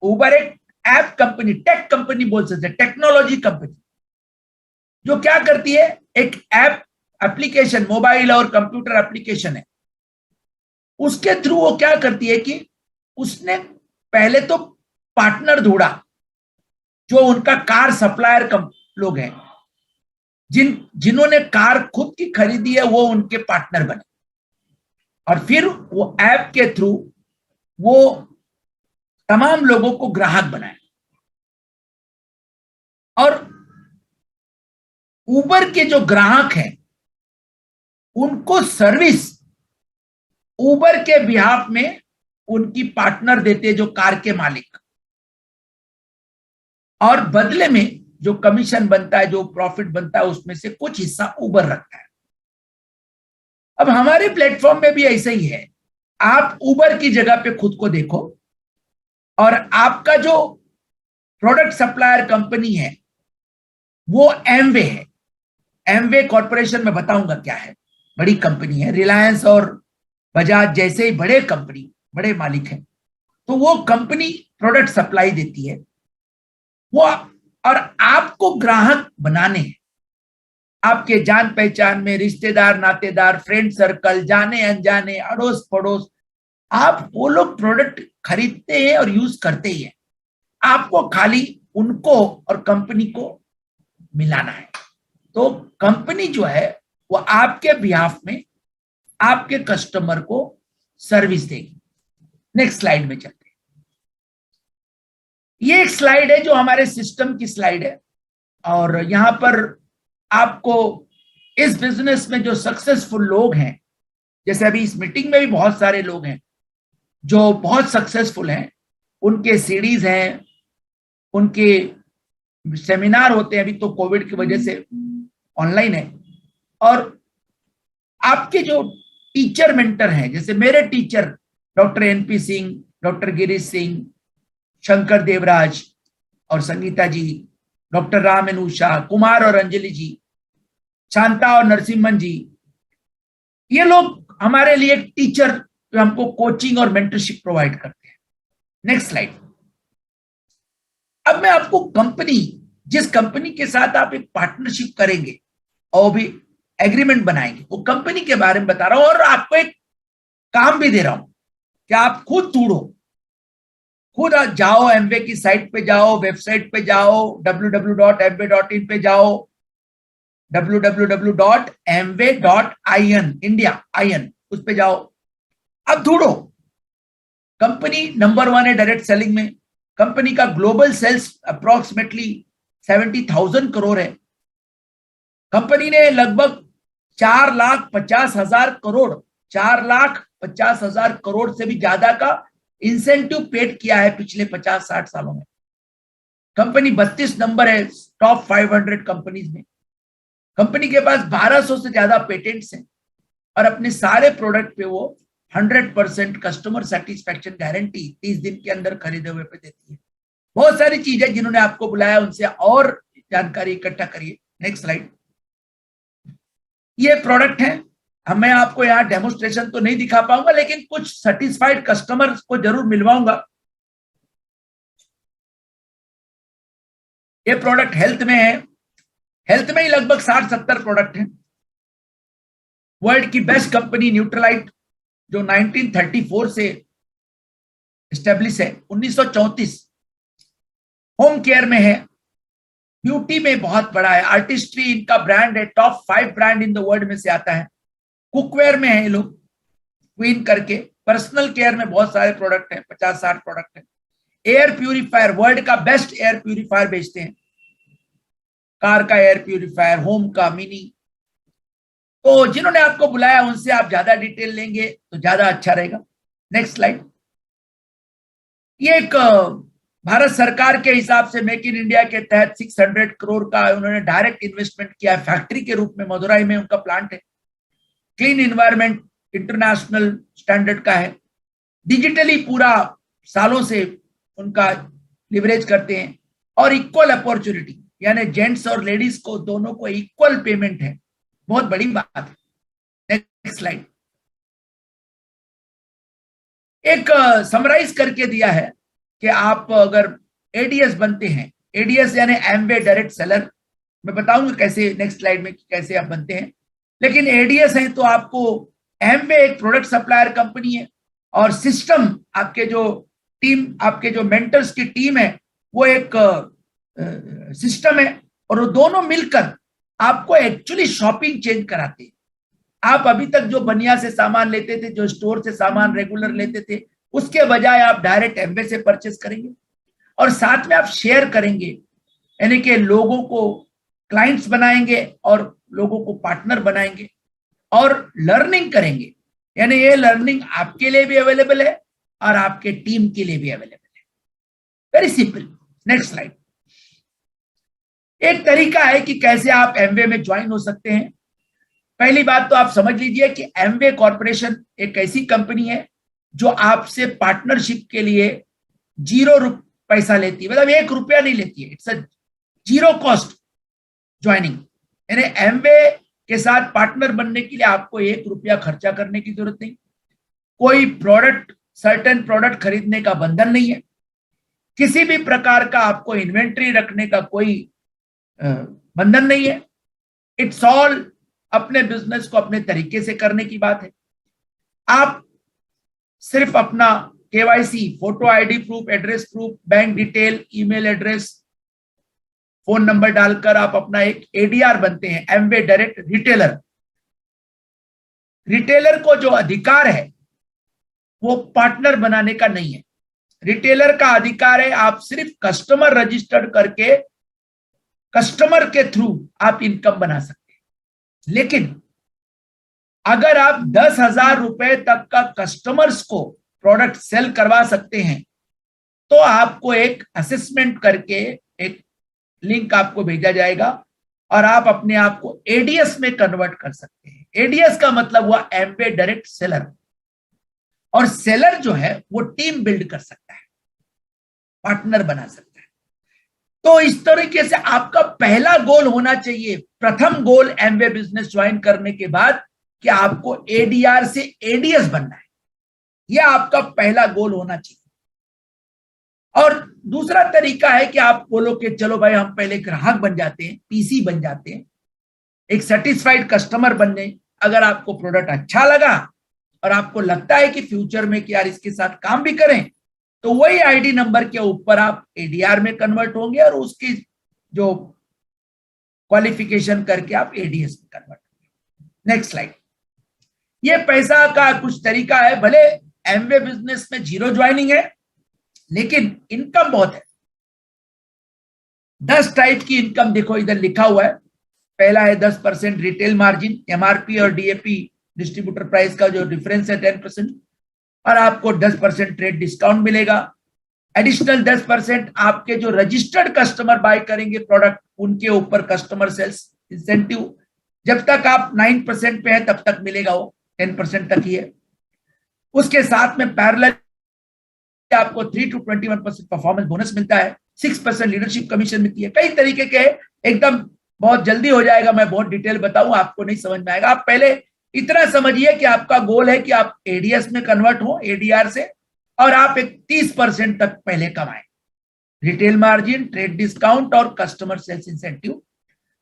उबर एक ऐप कंपनी, टेक कंपनी बोल सकते, टेक्नोलॉजी कंपनी, जो क्या करती है, एक ऐप एप्लीकेशन, मोबाइल और कंप्यूटर एप्लीकेशन है, उसके थ्रू वो क्या करती है कि उसने पहले तो पार्टनर ढूंढा, जो उनका कार सप्लायर लोग हैं, जिन्होंने कार खुद की खरीदी है, वो उनके पार्टनर बने, और फिर वो ऐप के थ्रू वो तमाम लोगों को ग्राहक बनाए। और उबर के जो ग्राहक हैं उनको सर्विस उबर के बिहाफ में उनकी पार्टनर देते, जो कार के मालिक, और बदले में जो कमीशन बनता है, जो प्रॉफिट बनता है, उसमें से कुछ हिस्सा उबर रखता है। अब हमारे प्लेटफॉर्म में भी ऐसा ही है। आप उबर की जगह पे खुद को देखो, और आपका जो प्रोडक्ट सप्लायर कंपनी है वो एमवे है। एमवे कॉर्पोरेशन में बताऊंगा क्या है, बड़ी कंपनी है, रिलायंस और बजाज जैसे ही बड़े कंपनी, बड़े मालिक हैं। तो वो कंपनी प्रोडक्ट सप्लाई देती है, वो, और आपको ग्राहक बनाने हैं, आपके जान पहचान में, रिश्तेदार, नातेदार, फ्रेंड सर्कल, जाने अनजाने, अड़ोस पड़ोस, आप वो लोग प्रोडक्ट खरीदते हैं और यूज करते ही हैं। आपको खाली उनको और कंपनी को मिलाना है। तो कंपनी जो है वो आपके बिहाफ में आपके कस्टमर को सर्विस देगी। नेक्स्ट स्लाइड में चलते हैं। ये एक स्लाइड है जो हमारे सिस्टम की स्लाइड है, और यहां पर आपको इस बिजनेस में जो सक्सेसफुल लोग हैं, जैसे अभी इस मीटिंग में भी बहुत सारे लोग हैं जो बहुत सक्सेसफुल हैं, उनके सीडीज हैं, उनके सेमिनार होते हैं। अभी तो कोविड की वजह से ऑनलाइन है। और आपके जो टीचर मेंटर हैं, जैसे मेरे teacher doctor NP Singh, doctor Girish Singh, Shankar Devraj और संगीता जी, डॉक्टर राम अनुषा, कुमार और अंजलि जी, शांता और नरसिम्हन जी, ये लोग हमारे लिए एक टीचर जो हमको कोचिंग और मेंटरशिप प्रोवाइड करते हैं। Next slide. अब मैं आपको कंपनी, जिस कंपनी के साथ आप एक पार्टनरशिप करेंगे और भी एग्रीमेंट बनाएंगे, वो कंपनी के बारे में बता रहा हूं, और आपको एक काम भी दे रहा हूं कि आप खुद ढूंढो, खुद जाओ, एमवे की साइट पे जाओ, वेबसाइट पे जाओ, www.mwa.in पे जाओ, www.mwa.in, इंडिया IN, उस पे जाओ। अब ढूंढो, कंपनी नंबर 1 है डायरेक्ट सेलिंग में। कंपनी का ग्लोबल सेल्स अप्रोक्सीमेटली 70,000 करोड़ है। कंपनी ने लगभग 4,50,000 करोड़, 4,50,000 करोड़ से भी ज्यादा का इंसेंटिव पेड किया है पिछले 50-60 सालों में। कंपनी 32 नंबर है टॉप 500 कंपनीज में। कंपनी के पास 1200 से ज्यादा पेटेंट्स हैं, और अपने सारे प्रोडक्ट पे वो 100% कस्टमर सेटिस्फैक्शन गारंटी 30 दिन के अंदर खरीदे हुए पे देती है। बहुत सारी चीजें, जिन्होंने आपको बुलाया उनसे और जानकारी इकट्ठा करिए। Next slide. ये प्रोडक्ट है, मैं आपको यहाँ डेमोस्ट्रेशन तो नहीं दिखा पाऊंगा, लेकिन कुछ सेटिस्फाइड कस्टमर्स को जरूर मिलवाऊंगा। ये प्रोडक्ट हेल्थ में है, हेल्थ में ही लगभग 60-70 प्रोडक्ट हैं। वर्ल्ड की बेस्ट कंपनी न्यूट्रलाइट, जो 1934 से एस्टेब्लिश है, 1934। होम केयर में है, ब्यूटी में बहुत बड़ा है, आर्टिस्ट्री इनका ब्रांड है, top 5 brand in the world में से आता है। कुकवेयर में है ये लोग, क्वीन करके। पर्सनल केयर में बहुत सारे प्रोडक्ट हैं, 50-60 प्रोडक्ट हैं। एयर प्यूरिफायर, वर्ल्ड का बेस्ट एयर प्यूरिफायर बेचते हैं। कार का एयर प्यूरिफायर, होम का मिनी। तो जिन्होंने आपको बुलाया उनसे आप ज्यादा डिटेल लेंगे तो ज्यादा अच्छा रहेगा। Next slide. ये एक भारत सरकार के हिसाब से मेक इन इंडिया के तहत 600 करोड़ का उन्होंने डायरेक्ट इन्वेस्टमेंट किया, फैक्ट्री के रूप में मदुरई में उनका प्लांट है। क्लीन इन्वायरमेंट इंटरनेशनल स्टैंडर्ड का है। डिजिटली पूरा सालों से उनका लिवरेज करते हैं और इक्वल अपॉर्चुनिटी, यानी जेंट्स और लेडीज को दोनों को इक्वल पेमेंट है, बहुत बड़ी बात है। Next slide. एक समराइज करके दिया है कि आप अगर एडीएस बनते हैं, एडीएस यानी एमवे डायरेक्ट सेलर, मैं बताऊंगा कैसे नेक्स्ट स्लाइड में कैसे आप बनते हैं, लेकिन एडीएस है तो आपको एमवे एक प्रोडक्ट सप्लायर कंपनी है और सिस्टम आपके जो टीम, आपके जो मेंटर्स की टीम है वो एक सिस्टम है और वो दोनों मिलकर आपको एक्चुअली शॉपिंग चेंज कराते हैं। आप अभी तक जो बनिया से सामान लेते थे, जो स्टोर से सामान रेगुलर लेते थे, उसके बजाय आप डायरेक्ट एमवे से परचेस करेंगे और साथ में आप शेयर करेंगे, यानी कि लोगों को क्लाइंट्स बनाएंगे और लोगों को पार्टनर बनाएंगे और लर्निंग करेंगे, यानी ये लर्निंग आपके लिए भी अवेलेबल है और आपके टीम के लिए भी अवेलेबल है। Very simple. Next slide. एक तरीका है कि कैसे आप एमवे में ज्वाइन हो सकते हैं। पहली बात तो आप समझ लीजिए कि एमवे कॉर्पोरेशन एक ऐसी कंपनी है जो आपसे पार्टनरशिप के लिए 0 पैसा लेती है, मतलब 1 रुपया नहीं लेती है। इट्स अ 0 कॉस्ट ज्वाइनिंग, यानी एमवे के साथ पार्टनर बनने के लिए आपको 1 रुपया खर्चा करने की जरूरत नहीं। कोई प्रोडक्ट, सर्टेन प्रोडक्ट खरीदने का बंधन नहीं है। किसी भी प्रकार का आपको इन्वेंट्री रखने का कोई बंधन नहीं है। इट्स ऑल अपने बिजनेस को अपने तरीके से करने की बात है। आप सिर्फ अपना KYC, photo ID proof, address proof, bank detail, email address, phone number डालकर आप अपना एक एडीआर बनते हैं, एमवे डायरेक्ट रिटेलर। रिटेलर को जो अधिकार है वो पार्टनर बनाने का नहीं है। रिटेलर का अधिकार है आप सिर्फ कस्टमर रजिस्टर्ड करके कस्टमर के थ्रू आप इनकम बना सकते हैं। लेकिन अगर आप 10,000 रुपए तक का कस्टमर्स को प्रोडक्ट सेल करवा सकते हैं तो आपको एक असेसमेंट करके एक लिंक आपको भेजा जाएगा और आप अपने आप को एडीएस में कन्वर्ट कर सकते हैं। एडीएस का मतलब हुआ एमवे डायरेक्ट सेलर, और सेलर जो है वो टीम बिल्ड कर सकता है, पार्टनर बना सकता है। तो इस तरीके से आपका पहला गोल होना चाहिए, प्रथम गोल एमवे बिजनेस ज्वाइन करने के बाद, कि आपको एडीआर से एडीएस बनना है। यह आपका पहला गोल होना चाहिए। और दूसरा तरीका है कि आप बोलो कि चलो भाई हम पहले ग्राहक बन जाते हैं, पीसी बन जाते हैं, एक सेटिस्फाइड कस्टमर बनने। अगर आपको प्रोडक्ट अच्छा लगा और आपको लगता है कि फ्यूचर में कि यार इसके साथ काम भी करें, तो वही आईडी नंबर के ऊपर आप एडीआर में कन्वर्ट होंगे और उसकी जो क्वालिफिकेशन करके आप एडीएस में कन्वर्ट होंगे। Next slide. ये पैसा का कुछ तरीका है। भले एमवे बिजनेस में 0 ज्वाइनिंग है लेकिन इनकम बहुत है। 10 टाइप की इनकम देखो इधर लिखा हुआ है। पहला है 10% रिटेल मार्जिन, एमआरपी और डीएपी डिस्ट्रीब्यूटर प्राइस का जो डिफरेंस है 10%, और आपको 10% ट्रेड डिस्काउंट मिलेगा। एडिशनल 10% आपके जो रजिस्टर्ड कस्टमर बाय करेंगे प्रोडक्ट, उनके ऊपर कस्टमर सेल्स इंसेंटिव जब तक आप 9% पे है तब तक मिलेगा, वो 10% तक ही है। उसके साथ में पैरेलल आपको 3 to 21% परफॉर्मेंस बोनस मिलता है, 6% लीडरशिप कमीशन मिलती है। कई तरीके के, एकदम बहुत जल्दी हो जाएगा, मैं बहुत डिटेल बताऊं, आपको नहीं समझ में आएगा। आप पहले इतना समझिए कि आपका गोल है कि आप एडीएस में कन्वर्ट हो एडीआर से, और आप एक 30% तक पहले कमाएं। रिटेल मार्जिन, ट्रेड डिस्काउंट और कस्टमर सेल्स इंसेंटिव,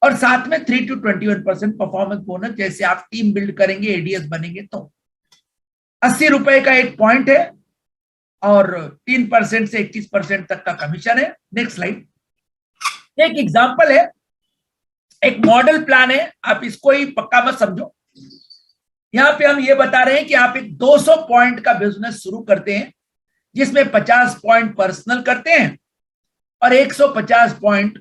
और साथ में 3 to 21% परफॉर्मेंस बोनस। जैसे आप टीम बिल्ड करेंगे, एडीएस बनेंगे तो 80 रुपए का एक पॉइंट है और 3% से 21% तक का कमीशन है। Next slide. एक एग्जांपल है, एक मॉडल प्लान है, आप इसको ही पक्का मत समझो। यहां पे हम ये बता रहे हैं कि आप एक 200 पॉइंट का बिजनेस शुरू करते हैं जिसमें 50 पॉइंट पर्सनल करते हैं और 150 point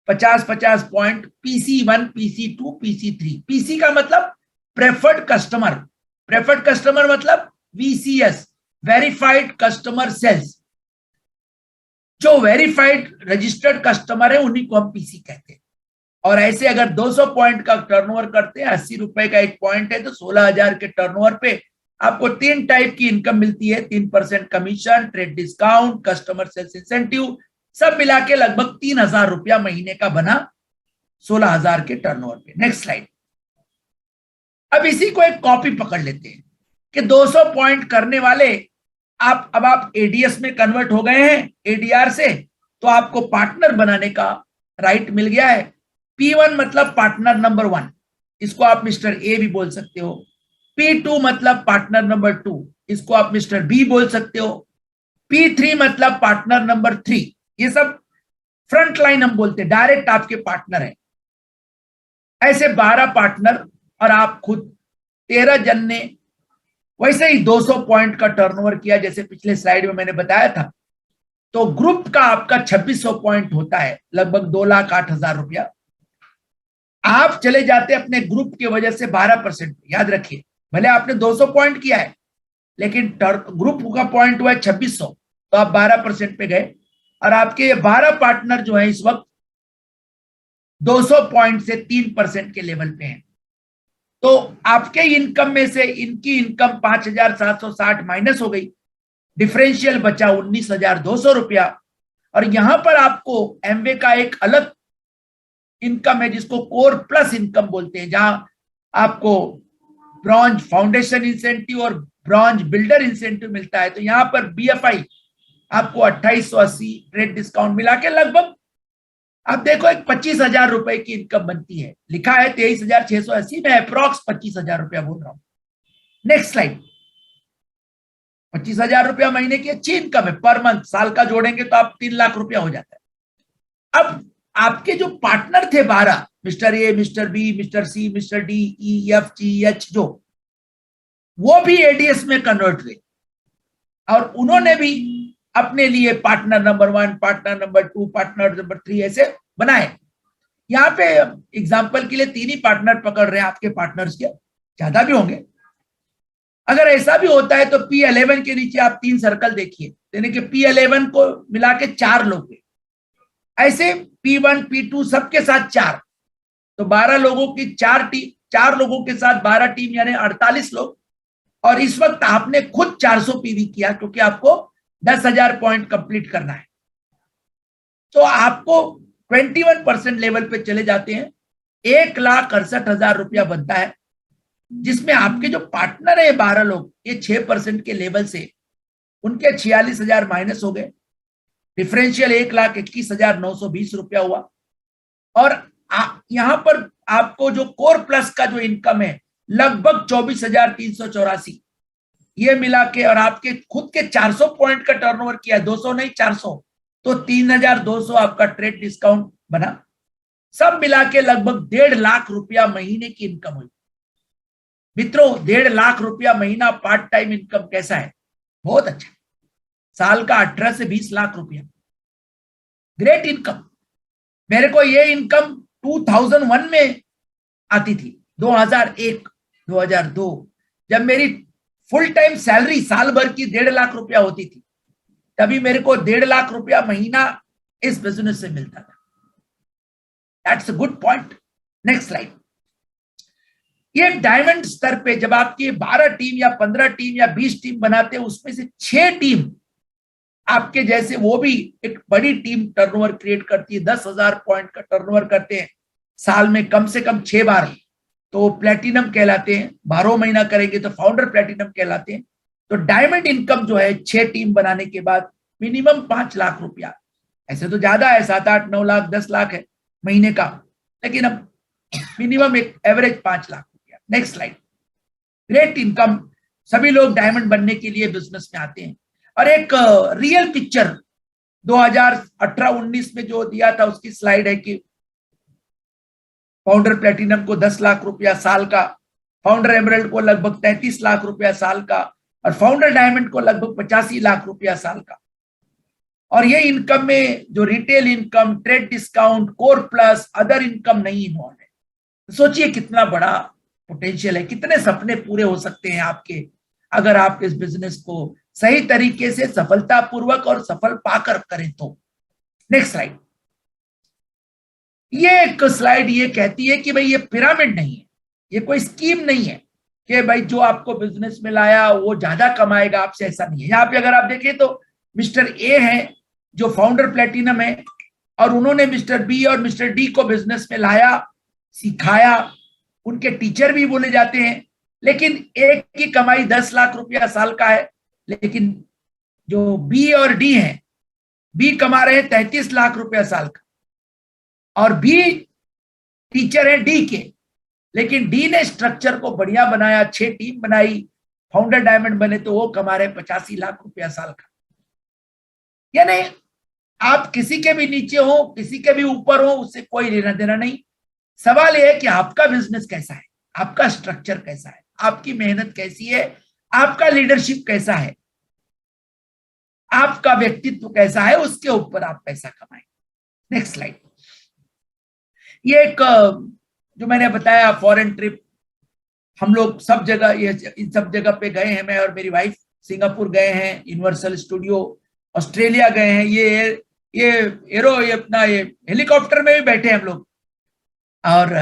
50-50 point, PC1, PC2, PC3। PC का मतलब प्रेफर्ड कस्टमर, प्रेफर्ड कस्टमर मतलब VCS, वेरीफाइड कस्टमर सेल्स। जो वेरीफाइड रजिस्टर्ड कस्टमर है उन्हीं को हम PC कहते हैं। और ऐसे अगर 200 पॉइंट का टर्नओवर करते हैं, 80 रुपए का एक पॉइंट है, तो 16,000 के टर्नओवर पे आपको 3 टाइप की इनकम मिलती है। 3% commission, trade discount, customer sales incentive, सब मिला के लगभग 3,000 रुपया महीने का बना 16,000 के टर्नओवर पे। Next slide. अब इसी को एक कॉपी पकड़ लेते हैं कि 200 पॉइंट करने वाले अब आप एडीएस में कन्वर्ट हो गए हैं एडीआर से, तो आपको पार्टनर बनाने का राइट मिल गया है। P1 मतलब पार्टनर नंबर 1, इसको आप मिस्टर ए भी बोल सकते हो। P2 मतलब पार्टनर नंबर 2, इसको आप मिस्टर बी बोल सकते हो। P3 मतलब पार्टनर नंबर 3। ये सब फ्रंट लाइन हम बोलते हैं, डायरेक्ट आपके पार्टनर है। ऐसे 12 पार्टनर और आप खुद 13 जन ने वैसे ही 200 पॉइंट का टर्नओवर किया, जैसे पिछले स्लाइड में मैंने बताया था। तो ग्रुप का आपका 2600 पॉइंट होता है, लगभग 2,08,000 रुपया। आप चले जाते अपने ग्रुप की वजह से 12%। याद रखिए, भले आपने 200 पॉइंट किया है लेकिन ग्रुप का पॉइंट हुआ है 2600, तो आप 12% पे गए। और आपके 12 पार्टनर जो है इस वक्त 200 पॉइंट से 3% के लेवल पे हैं। तो आपके इनकम में से इनकी इनकम 5,760 माइनस हो गई, डिफरेंशियल बचा 19,200 रुपया। और यहां पर आपको एमवे का एक अलग इनकम है जिसको कोर प्लस इनकम बोलते हैं, जहां आपको ब्रॉन्ज फाउंडेशन इंसेंटिव और ब्रॉन्ज बिल्डर इंसेंटिव मिलता है। तो यहां पर BFI आपको 2880 ट्रेड डिस्काउंट मिला के लगभग आप देखो एक 25,000 रुपए की इनकम बनती है। लिखा है 23,680, में अप्रोक्स 25,000 रुपया बोल रहा हूं। Next slide. 25,000 रुपया महीने की अच्छी इनकम है पर मंथ, साल का जोड़ेंगे तो आप 3 लाख रुपया हो जाता है। अब आपके जो पार्टनर थे 12, mister A, mister B, mister C, mister D, E, F, G, H, जो वो भी एडीएस में कन्वर्ट हुए और उन्होंने भी अपने लिए partner number 1, partner number 2, partner number 3 ऐसे बनाए। यहाँ पे एग्जांपल के लिए 3 ही पार्टनर पकड़ रहे हैं आपके पार्टनर्स के, ज्यादा भी होंगे। अगर ऐसा भी होता है तो P11 के नीचे आप 3 सर्कल देखिए, यानी कि P11 को मिला के 4 लोग हैं। ऐसे P1, P2 सबके साथ 4, तो 12 लोगों की 4 टीम, 4 लोगों के साथ 12 टीम यानी 48 लोग। और इस वक्त आपने खुद 400 पीवी किया क्योंकि आपको 10,000 पॉइंट कंप्लीट करना है। तो आपको 21% लेवल पे चले जाते हैं, 1,68,000 रुपया बनता है, जिसमें आपके जो पार्टनर है 12 लोग, ये 6% के लेवल से उनके 46,000 माइनस हो गए। डिफरेंशियल 1,21,920 रुपया हुआ। और यहां पर आपको जो कोर प्लस का जो इनकम है लगभग 24,384 ये मिला के, और आपके खुद के 400 पॉइंट का टर्नओवर किया, 200 नहीं 400, तो 3,200 आपका ट्रेड डिस्काउंट बना। सब मिला के लगभग 1.5 लाख रुपया महीने की इनकम हुई। मित्रों 1.5 लाख रुपया महीना पार्ट टाइम इनकम कैसा है? बहुत अच्छा। साल का 18 से 20 लाख रुपया, ग्रेट इनकम। मेरे को ये इनकम 2001 में आती थी, 2001, 2002, जब मेरी फुल टाइम सैलरी साल भर की 1.5 लाख रुपया होती थी, तभी मेरे को 1.5 लाख रुपया महीना इस बिजनेस से मिलता था। That's a good point. Next slide. ये डायमंड स्तर पे जब आपकी 12 टीम या 15 टीम या 20 टीम बनाते हैं, उसमें से 6 टीम आपके जैसे वो भी एक बड़ी टीम टर्नओवर क्रिएट करती है, 10,000 पॉइंट का टर्नओवर करते हैं साल में कम से कम 6 बार, तो प्लेटिनम कहलाते हैं। 12 महीना करेंगे तो फाउंडर प्लेटिनम कहलाते हैं। तो डायमंड इनकम जो है 6 टीम बनाने के बाद मिनिमम 5 लाख रुपया, ऐसे तो ज्यादा है, 7, 8, 9 लाख 10 लाख है महीने का, लेकिन अब मिनिमम एक एवरेज 5 लाख रुपया। Next slide. ग्रेट इनकम, सभी लोग डायमंड बनने के लिए बिजनेस में आते हैं। और एक रियल पिक्चर 2018-19 में जो दिया था उसकी स्लाइड है कि फाउंडर प्लेटिनम को 10 लाख रुपया साल का, फाउंडर एमरल्ड को लगभग 33 लाख रुपया साल का, और फाउंडर डायमंड को लगभग 85 लाख रुपया साल का। और ये इनकम में जो retail income, trade discount, core plus, other income नहीं इन्वॉल्व है। तो सोचिए कितना बड़ा पोटेंशियल है, कितने सपने पूरे हो सकते हैं आपके, अगर आप इस बिजनेस को सही तरीके से सफलतापूर्वक और सफल पाकर करें तो। Next slide. ये एक स्लाइड ये कहती है कि भाई ये पिरामिड नहीं है, ये कोई स्कीम नहीं है कि भाई जो आपको बिजनेस में लाया वो ज्यादा कमाएगा आपसे, ऐसा नहीं है। यहाँ पे अगर आप देखें तो मिस्टर ए है जो फाउंडर प्लेटिनम है, और उन्होंने मिस्टर बी और मिस्टर डी को बिजनेस में लाया, सिखाया, उनके टीचर भी बोले जाते हैं। लेकिन एक की कमाई 10 लाख रुपया साल का है, लेकिन जो बी और डी हैं, बी कमा रहे हैं 33 लाख रुपया साल का, और बी टीचर है डी के, लेकिन डी ने स्ट्रक्चर को बढ़िया बनाया, 6 टीम बनाई, फाउंडर डायमंड बने, तो वो कमा रहे 85 लाख रुपया साल का। यानी आप किसी के भी नीचे हो, किसी के भी ऊपर हो, उससे कोई लेना देना नहीं। सवाल यह है कि आपका बिजनेस कैसा है, आपका स्ट्रक्चर कैसा है, आपकी मेहनत कैसी है, आपका लीडरशिप कैसा है, आपका व्यक्तित्व कैसा है, उसके ऊपर आप पैसा कमाएंगे। Next slide. ये एक जो मैंने बताया फॉरेन ट्रिप, हम लोग सब जगह, ये इन सब जगह पे गए हैं। मैं और मेरी वाइफ सिंगापुर गए हैं, यूनिवर्सल स्टूडियो, ऑस्ट्रेलिया गए हैं, ये अपना ये हेलीकॉप्टर में भी बैठे हैं हम लोग, और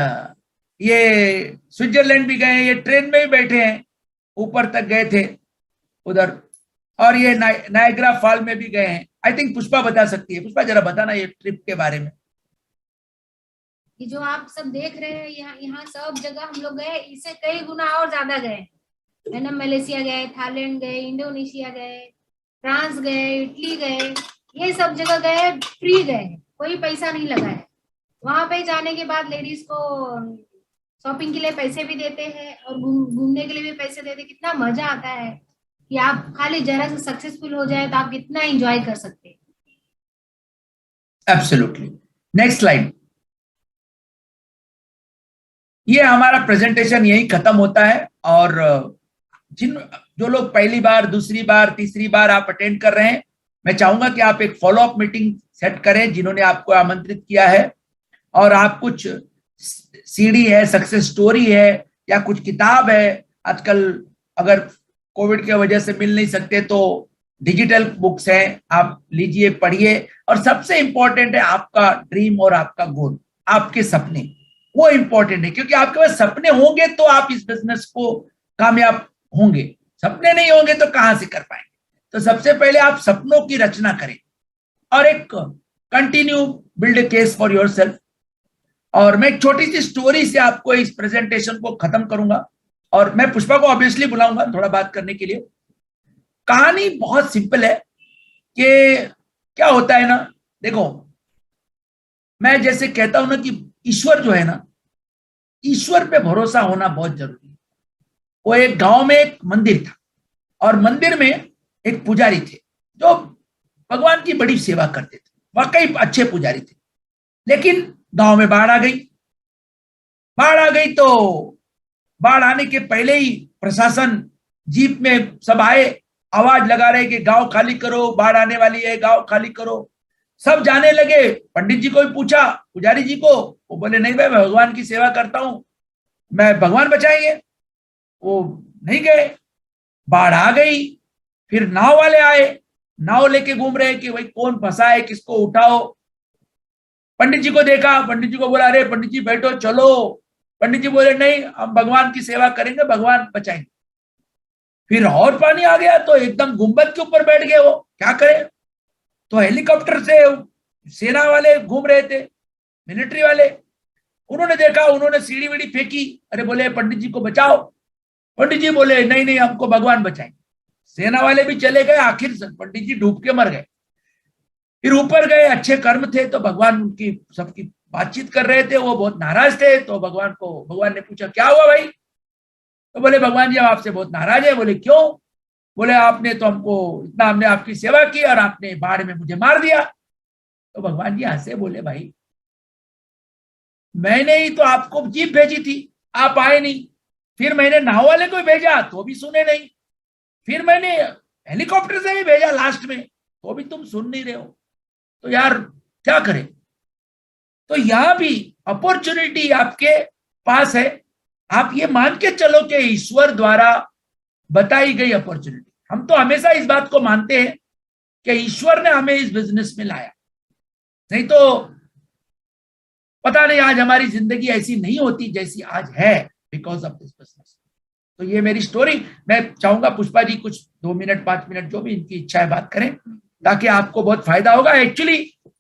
ये स्विट्जरलैंड भी गए हैं, ये ट्रेन में भी बैठे हैं, ऊपर तक गए थे उधर, और ये नायग्रा फॉल में भी गए हैं। आई थिंक पुष्पा बता सकती है। पुष्पा जरा बताना ये ट्रिप के बारे में। ये जो आप सब देख रहे हैं, यहाँ सब जगह हम लोग गए, इससे कई गुना और ज्यादा गए है ना। मलेशिया गए, थाईलैंड गए, इंडोनेशिया गए, फ्रांस गए, इटली गए, ये सब जगह गए, फ्री गए, कोई पैसा नहीं लगा है। वहां पे जाने के बाद लेडीज को शॉपिंग के लिए पैसे भी देते हैं और घूमने के लिए भी पैसे देते हैं। कितना मजा आता है कि आप खाली जरा से सक्सेसफुल हो जाए तो आप कितना एंजॉय कर सकते हैं। एब्सोल्युटली। Next slide. ये हमारा प्रेजेंटेशन यही खत्म होता है, और जो लोग पहली बार, दूसरी बार, तीसरी बार आप अटेंड कर रहे हैं, मैं चाहूंगा कि आप एक फॉलोअप मीटिंग सेट करें जिन्होंने आपको आमंत्रित किया है, और आप कुछ सीडी है, सक्सेस स्टोरी है, या कुछ किताब है, आजकल अगर कोविड की वजह से मिल नहीं सकते तो डिजिटल बुक्स हैं, आप लीजिए, पढ़िए। और सबसे इंपॉर्टेंट है आपका ड्रीम और आपका गोल, आपके सपने, वो इंपॉर्टेंट है, क्योंकि आपके पास सपने होंगे तो आप इस बिजनेस को कामयाब होंगे, सपने नहीं होंगे तो कहां से कर पाएंगे। तो सबसे पहले आप सपनों की रचना करें और एक continue build a case for yourself. और मैं एक छोटी सी स्टोरी से आपको इस प्रेजेंटेशन को खत्म करूंगा, और मैं पुष्पा को ऑब्वियसली बुलाऊंगा थोड़ा बात करने के लिए। कहानी बहुत सिंपल है कि क्या होता है ना, देखो मैं जैसे कहता हूं ना कि ईश्वर जो है ना, ईश्वर पे भरोसा होना बहुत जरूरी है। वो एक गांव में एक मंदिर था, और मंदिर में एक पुजारी थे जो भगवान की बड़ी सेवा करते थे, वाकई अच्छे पुजारी थे। लेकिन गांव में बाढ़ आ गई। बाढ़ आ गई तो बाढ़ आने के पहले ही प्रशासन जीप में सब आए, आवाज लगा रहे कि गांव खाली करो, बाढ़ आने वाली है, गांव खाली करो। सब जाने लगे। पंडित जी को भी पूछा, पुजारी जी को, वो बोले नहीं भाई, मैं भगवान की सेवा करता हूं, मैं भगवान बचाएंगे। वो नहीं गए। बाढ़ आ गई। फिर नाव वाले आए, नाव लेके घूम रहे कि भाई कौन फंसा है, किसको उठाओ। पंडित जी को देखा, पंडित जी को बोला अरे पंडित जी बैठो, चलो। पंडित जी बोले नहीं, हम भगवान की सेवा करेंगे, भगवान बचाएंगे। फिर और पानी आ गया तो एकदम गुंबद के ऊपर बैठ गए। वो क्या करे, तो हेलीकॉप्टर से सेना वाले घूम रहे थे, मिलिट्री वाले, उन्होंने देखा, उन्होंने सीढ़ी वीढ़ी फेंकी, अरे बोले पंडित जी को बचाओ। पंडित जी बोले नहीं नहीं, हमको भगवान बचाएंगे। सेना वाले भी चले गए, आखिर पंडित जी डूब के मर गए। फिर ऊपर गए, अच्छे कर्म थे तो भगवान उनकी सबकी बातचीत कर रहे थे, वो बहुत नाराज थे। तो भगवान ने पूछा क्या हुआ भाई, तो बोले भगवान जी हम आपसे बहुत नाराज है। बोले क्यों? बोले आपने तो हमको इतना, हमने आपकी सेवा की और आपने बाढ़ में मुझे मार दिया। तो भगवान जी हंसे, बोले भाई मैंने ही तो आपको जीप भेजी थी, आप आए नहीं। फिर मैंने नाव वाले को भेजा तो भी सुने नहीं। फिर मैंने हेलीकॉप्टर से भी भेजा लास्ट में, तो भी तुम सुन नहीं रहे हो, तो यार क्या करें। तो यहां भी अपॉर्चुनिटी आपके पास है, आप ये मान के चलो कि ईश्वर द्वारा बताई गई अपॉर्चुनिटी। हम तो हमेशा इस बात को मानते हैं कि ईश्वर ने हमें इस बिजनेस में लाया, नहीं तो पता नहीं आज हमारी जिंदगी ऐसी नहीं होती जैसी आज है, बिकॉज ऑफ दिस बिजनेस। तो ये मेरी स्टोरी। मैं चाहूंगा पुष्पा जी कुछ 2 मिनट 5 मिनट जो भी इनकी इच्छा है बात करें, ताकि आपको बहुत फायदा होगा। एक्चुअली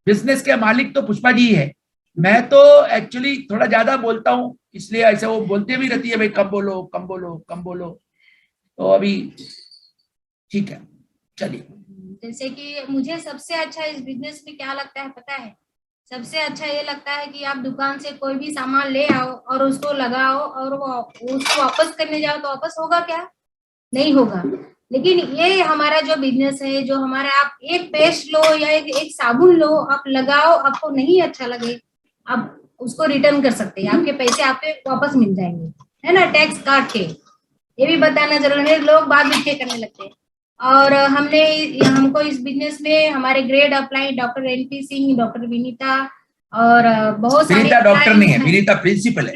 बिजनेस के मालिक तो पुष्पा जी है, मैं तो एक्चुअली थोड़ा ज्यादा बोलता हूँ, इसलिए ऐसे वो बोलते भी रहती है भाई कम बोलो कम बोलो कम बोलो। तो अभी ठीक है, चलिए। जैसे कि मुझे सबसे अच्छा इस बिजनेस में क्या लगता है पता है, सबसे अच्छा ये लगता है कि आप दुकान से कोई भी सामान ले आओ और उसको लगाओ और वो उसको वापस करने जाओ तो वापस होगा क्या? नहीं होगा। लेकिन ये हमारा जो बिजनेस है, जो हमारा, आप एक पेस्ट लो या एक साबुन लो, आप लगाओ, आपको नहीं अच्छा लगे आप उसको रिटर्न कर सकते हैं, आपके पैसे आपके वापस मिल जाएंगे, है ना, टैक्स काट के। ये भी बताना जरूरी है, लोग बाद में करने लगते हैं। और हमको इस बिजनेस में हमारे grade upline doctor NP Singh, doctor Vinita और बहुत सारे, विनीता डॉक्टर नहीं है, विनीता प्रिंसिपल है,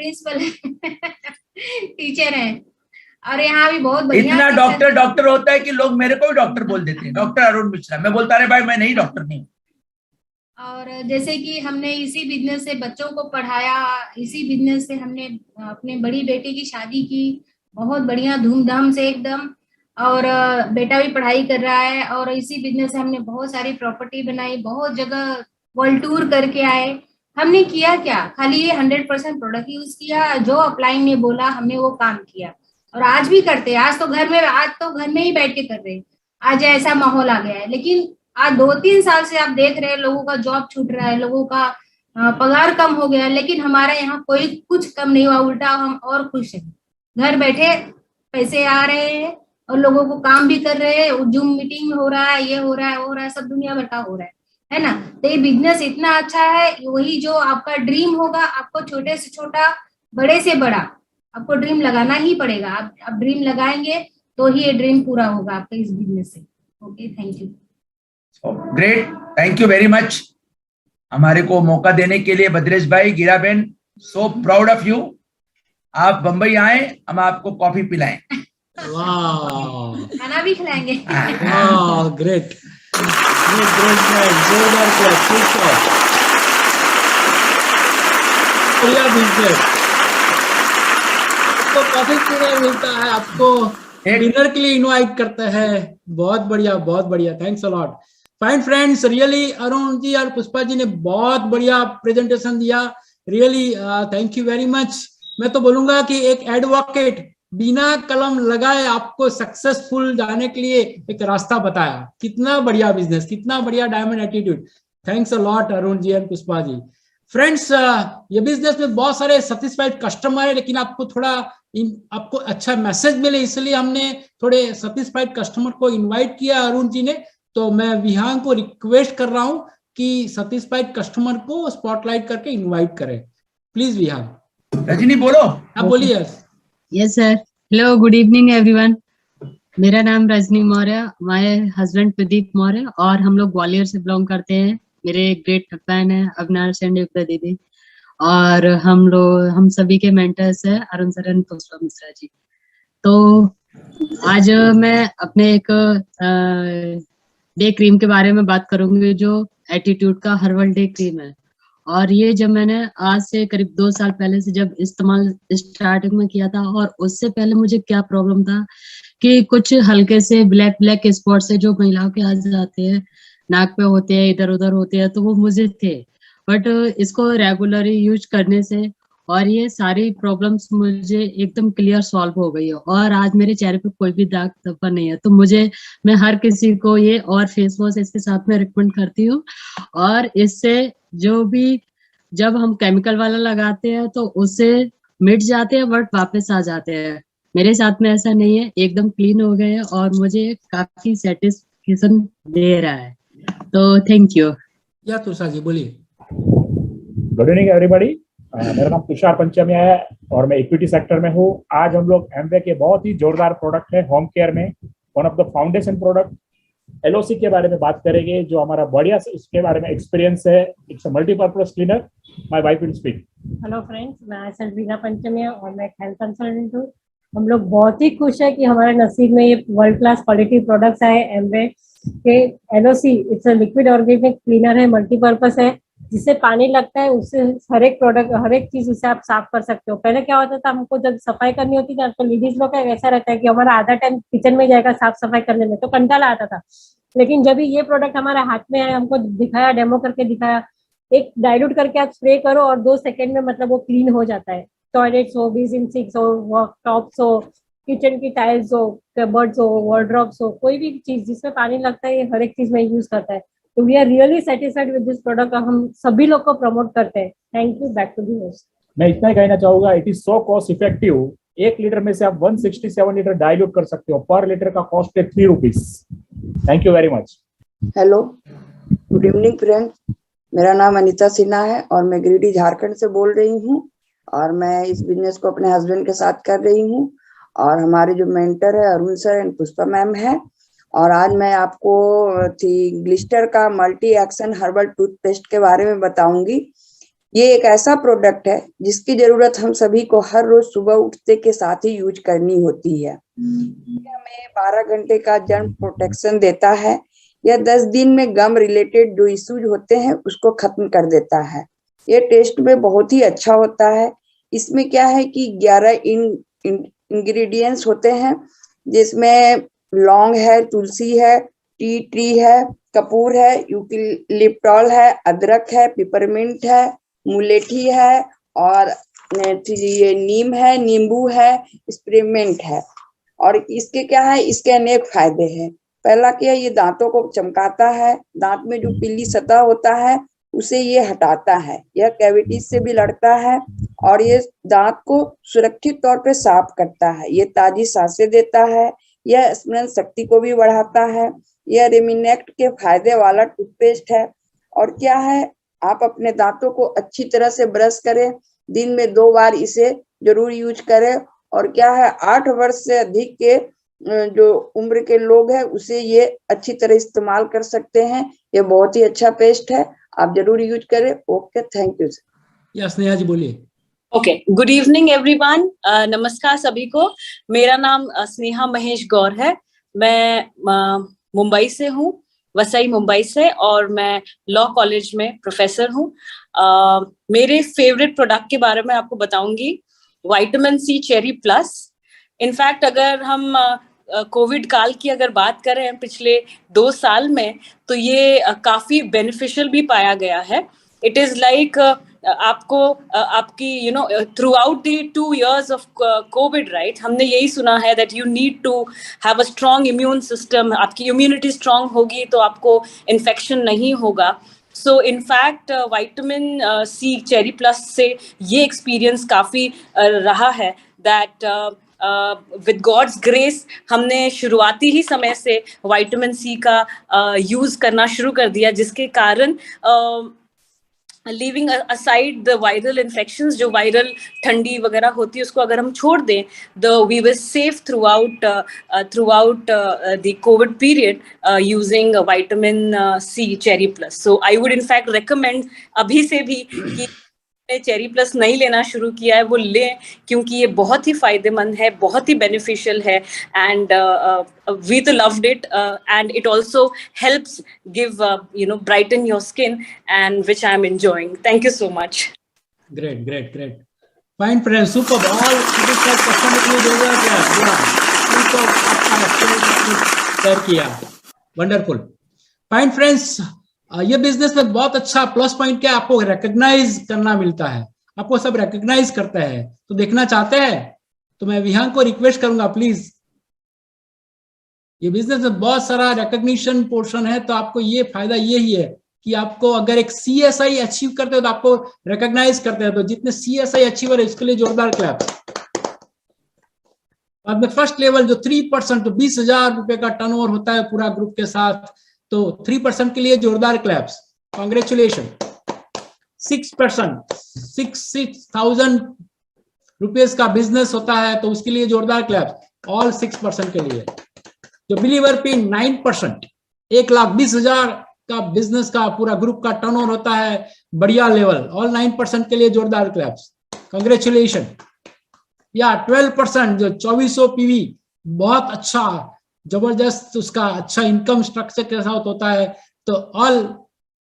टीचर है। और यहाँ भी बहुत बढ़िया इतना डॉक्टर होता है कि लोग मेरे को भी डॉक्टर बोल देते हैं, डॉक्टर अरुण मिश्रा। मैं बोलता रहे भाई मैं नहीं डॉक्टर नहीं हूँ। और जैसे कि हमने इसी बिजनेस से बच्चों को पढ़ाया, इसी बिजनेस से हमने अपने बड़ी बेटी की शादी की बहुत बढ़िया धूमधाम से एकदम, और बेटा भी पढ़ाई कर रहा है। और इसी बिजनेस से हमने बहुत सारी प्रॉपर्टी बनाई, बहुत जगह वर्ल्ड टूर करके आए। हमने किया क्या, खाली ये 100% प्रोडक्ट यूज किया, जो अपलाइन ने बोला हमने वो काम किया, और आज भी करते हैं। आज तो घर में ही बैठ के कर रहे हैं, आज ऐसा माहौल आ गया है। लेकिन आज 2-3 साल से आप देख रहे हैं लोगों का जॉब छूट रहा है, लोगों का पगार कम हो गया, लेकिन हमारे यहाँ कोई कुछ कम नहीं हुआ, उल्टा हम और खुश हैं। घर बैठे पैसे आ रहे हैं और लोगों को काम भी कर रहे हैं, जूम मीटिंग हो रहा है, ये हो रहा है वो हो रहा है, सब दुनिया भर का हो रहा है ना। तो ये बिजनेस इतना अच्छा है, वही जो आपका ड्रीम होगा, आपको छोटे से छोटा बड़े से बड़ा आपको ड्रीम लगाना ही पड़ेगा। आप ड्रीम लगाएंगे तो ही ये ड्रीम पूरा होगा आपका इस बिजनेस से। Okay, thank you. Great, thank you very much हमारे को मौका देने के लिए भद्रेश भाई, गिरा बहन, सो प्राउड ऑफ यू। आप बंबई आए, हम आपको कॉफी पिलाएं, वाह, खाना भी खिलाएंगे। वाह, ग्रेट ग्रेट ग्रेट, जोरदार क्लैप, बढ़िया बिजनेस। आपको कॉफी पीने मिलता है, आपको डिनर के लिए इनवाइट करते हैं, बहुत बढ़िया बहुत बढ़िया, thanks a lot. Fine friends, really Arun ji और पुष्पा जी ने बहुत बढ़िया प्रेजेंटेशन दिया, really thank you very much. मैं तो बोलूंगा कि एक एडवोकेट बिना कलम लगाए आपको सक्सेसफुल जाने के लिए एक रास्ता बताया। कितना बढ़िया बिजनेस, कितना बढ़िया diamond attitude, thanks a lot Arun ji and Pushpa ji. Friends, ये बिजनेस में बहुत सारे सेटिस्फाइड कस्टमर है, लेकिन आपको थोड़ा आपको अच्छा मैसेज मिले, इसलिए हमने थोड़े सेटिस्फाइड कस्टमर को इनवाइट किया अरुण जी ने। तो मैं विहांग को रिक्वेस्ट कर रहा हूं कि सेटिस्फाइड कस्टमर को स्पॉटलाइट करके इनवाइट करें, प्लीज विहांग। रजनी बोलो। आप बोलिए। Yes sir, hello, good evening everyone. मेरा नाम रजनी मौर्य, माय हस्बैंड प्रदीप मौर्य, और हम लोग ग्वालियर से बिलोंग करते हैं। मेरे ग्रेट फैन है अविनाश एंड युक्ता दीदी, और हम सभी के मेंटर्स है अरुण सर एंड पुष्पा मिश्रा जी। तो आज मैं अपने एक डे क्रीम के बारे में बात करूंगी, जो एटीट्यूड का हर्बल डे क्रीम है। और ये जब मैंने आज से करीब 2 साल पहले से जब इस्तेमाल स्टार्टिंग में किया था, और उससे पहले मुझे क्या प्रॉब्लम था कि कुछ हल्के से ब्लैक स्पॉट से जो महिलाओं के आ जाते हैं, नाक पे होते हैं, इधर उधर होते हैं, तो वो मुझे थे। बट इसको रेगुलरली यूज करने से और ये सारी प्रॉब्लम्स मुझे एकदम क्लियर सॉल्व हो गई है, और आज मेरे चेहरे पे कोई भी दाग धब्बा नहीं है। तो मैं हर किसी को ये और फेस वॉश इसके साथ में रिकमेंड करती हूँ। और इससे जो भी जब हम केमिकल वाला लगाते हैं तो उससे मिट जाते हैं, बट वापस आ जाते हैं। मेरे साथ में ऐसा नहीं है, एकदम क्लीन हो गए हैं और मुझे काफी सेटिस्फेक्शन दे रहा है। तो थैंक यू। या तुषार जी बोलिए। गुड इवनिंग एवरीबॉडी, मेरा नाम तुषार पंचमी है और मैं इक्विटी सेक्टर में हूँ। आज हम लोग एमवे के बहुत ही जोरदार प्रोडक्ट है होम केयर में, one of the foundation product LOC के बारे में बात करेंगे, जो हमारा बढ़िया से इसके बारे में एक्सपीरियंस है। It's a multipurpose cleaner. My wife will speak. Hello friends, मैं सलवीना पंचमिया और मैं एक हेल्थ कंसल्टेंट हूँ। हम लोग बहुत ही खुश है कि हमारे नसीब में ये वर्ल्ड क्लास क्वालिटी प्रोडक्ट्स आए एमवे के। LOC it's a liquid organic cleaner है, मल्टीपर्पज है, जिससे पानी लगता है उससे हर एक प्रोडक्ट, हर एक चीज उससे आप साफ कर सकते हो। पहले क्या होता था, हमको जब सफाई करनी होती थी तो लेडीज लोग का ऐसा रहता है कि हमारा आधा टाइम किचन में जाएगा साफ सफाई करने में, तो कंटाला आता था। लेकिन जब ये प्रोडक्ट हमारे हाथ में आया, हमको दिखाया, डेमो करके दिखाया, एक डाइल्यूट करके आप स्प्रे करो और 2 सेकंड में मतलब वो क्लीन हो जाता है। टॉयलेट्स हो, बेसिन सिंक्स हो, वर्कटॉप्स हो, किचन की टाइल्स हो, कबर्ड्स हो, वार्डरोब्स हो, कोई भी चीज जिसमें पानी लगता है ये हर एक चीज में यूज करता है। तो we are really satisfied with this product. हम सभी लोग को प्रमोट करते हैं। Thank you. Back to the host. मैं इतना ही कहना चाहूंगा, it is so cost effective. 1 litre में से आप 167 लीटर डाइल्यूट कर सकते हो। पर लीटर का कॉस्ट है 3 rupees. Thank you very much. Hello, good evening friends. मेरा नाम अनीता सिन्हा है और मैं गिरिडीह झारखंड से बोल रही हूँ और मैं इस बिजनेस को अपने हस्बैंड के साथ कर रही हूँ और हमारे जो मेंटर है Arun sir and Pushpa ma'am है। और आज मैं आपको ग्लिस्टर का मल्टी एक्शन हर्बल टूथपेस्ट के बारे में बताऊंगी। ये एक ऐसा प्रोडक्ट है जिसकी जरूरत हम सभी को हर रोज सुबह उठते के साथ ही यूज करनी होती है। ये हमें 12 घंटे का जर्म प्रोटेक्शन देता है। यह 10 दिन में गम रिलेटेड जो इश्यूज होते हैं उसको खत्म कर देता है। ये टेस्ट में बहुत ही अच्छा होता है। इसमें क्या है कि 11 इंग्रेडिएंट्स होते हैं, जिसमें लौंग है, तुलसी है, टी ट्री है, कपूर है, यूकलिप्टॉल है, अदरक है, पिपरमिंट है, मुलेठी है और ये नीम है, नींबू है, स्पीपरमिंट है। और इसके क्या है, इसके अनेक फायदे हैं। पहला क्या है, ये दांतों को चमकाता है। दांत में जो पीली सतह होता है उसे ये हटाता है। यह कैविटीज से भी लड़ता है और ये दांत को सुरक्षित तौर पे साफ करता है। ये ताजी सांसें देता है। यह स्मरण शक्ति को भी बढ़ाता है। यह रेमिनेक्ट के फायदे वाला टूथपेस्ट है। और क्या है, आप अपने दांतों को अच्छी तरह से ब्रश करें। दिन में 2 बार इसे जरूर यूज करें। और क्या है, 8 वर्ष से अधिक के जो उम्र के लोग हैं उसे ये अच्छी तरह इस्तेमाल कर सकते हैं। ये बहुत ही अच्छा पेस्ट है, आप जरूर यूज करें। Okay, thank you. या स्नेहा जी बोलिए। Okay, good evening everyone. नमस्कार सभी को। मेरा नाम स्नेहा महेश गौर है। मैं मुंबई से हूँ, वसई मुंबई से, और मैं लॉ कॉलेज में प्रोफेसर हूँ। मेरे फेवरेट प्रोडक्ट के बारे में आपको बताऊंगी, vitamin C cherry plus. In fact अगर हम कोविड काल की अगर बात करें पिछले 2 साल में, तो ये काफी बेनिफिशियल भी पाया गया है। इट इज लाइक आपको आपकी throughout the 2 years of Covid, right, हमने यही सुना है that you need to have a strong immune system. आपकी इम्यूनिटी स्ट्रॉन्ग होगी तो आपको इन्फेक्शन नहीं होगा। So in fact vitamin C cherry plus से ये एक्सपीरियंस काफी रहा है दैट विद गॉड्स ग्रेस हमने शुरुआती ही समय से विटामिन सी का यूज करना शुरू कर दिया, जिसके कारण leaving aside the viral infections, जो वायरल ठंडी वगैरह होती है उसको अगर हम छोड़ दें, we were safe throughout the Covid period using vitamin C cherry plus. So I would in fact recommend अभी से भी कि चेरी प्लस नहीं लेना शुरू किया है वो लें, क्योंकि ये बहुत ही फायदेमंद है, बहुत ही बेनिफिशियल है। And we loved it, and it also helps give brighten your skin, and which I am enjoying. Thank you so much. Great. Fine friends, super. All question के लिए शेयर किया, वंडरफुल। फाइन फ्रेंड्स, ये business में बहुत अच्छा plus point क्या है, आपको रिकॉग्नाइज करना मिलता है, आपको सब रिकॉग्नाइज करता है। तो देखना चाहते हैं तो मैं विहांग को रिक्वेस्ट करूंगा, प्लीज। ये बिजनेस में बहुत सारा रिकॉग्निशन पोर्शन है, तो आपको ये फायदा यही है कि आपको अगर एक CSI अचीव करते हो तो आपको रिकॉग्नाइज करते हैं। तो जितने CSI अचीवर है उसके लिए जोरदार क्लैप। बाद में फर्स्ट लेवल जो 3%, तो 20,000 रुपए का टर्नओवर होता है पूरा ग्रुप के साथ, तो 3% के लिए जोरदार क्लैप्स, कांग्रेचुलेशन। 6%, 6,000 रुपीज का बिजनेस होता है तो उसके लिए जोरदार क्लैप्स, ऑल 6% के लिए। जो बिलीवर पे 9%, 1,20,000 का बिजनेस का पूरा ग्रुप का टर्नओवर होता है, बढ़िया लेवल। ऑल 9% के लिए जोरदार क्लैप्स, कांग्रेचुलेशन। या 12% जो 2400 पीवी, बहुत अच्छा, जबरदस्त, उसका अच्छा इनकम स्ट्रक्चर के साथ होता है। तो ऑल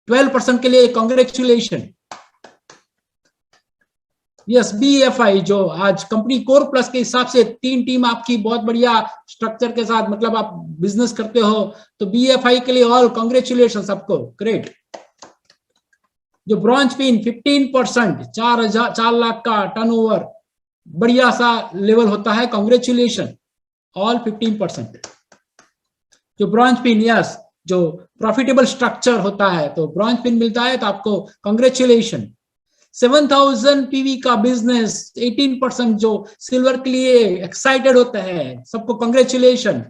12% के लिए कांग्रेचुलेशन। यस, BFI जो आज कंपनी कोर प्लस के हिसाब से 3 टीम आपकी बहुत बढ़िया स्ट्रक्चर के साथ, मतलब आप बिजनेस करते हो, तो BFI के लिए ऑल कांग्रेचुलेशन सबको, ग्रेट। जो ब्रॉन्ज पिन 15%, 4 लाख का टर्नओवर, बढ़िया सा लेवल होता है, कांग्रेचुलेशन ऑल 15%। जो ब्रॉन्ज पिन, यस, जो प्रॉफिटेबल स्ट्रक्चर होता है, तो ब्रॉन्ज पिन मिलता है तो आपको कांग्रेचुलेशन। 7,000 पीवी का बिजनेस 18%, जो सिल्वर के लिए एक्साइटेड होते हैं, सबको कांग्रेचुलेशन।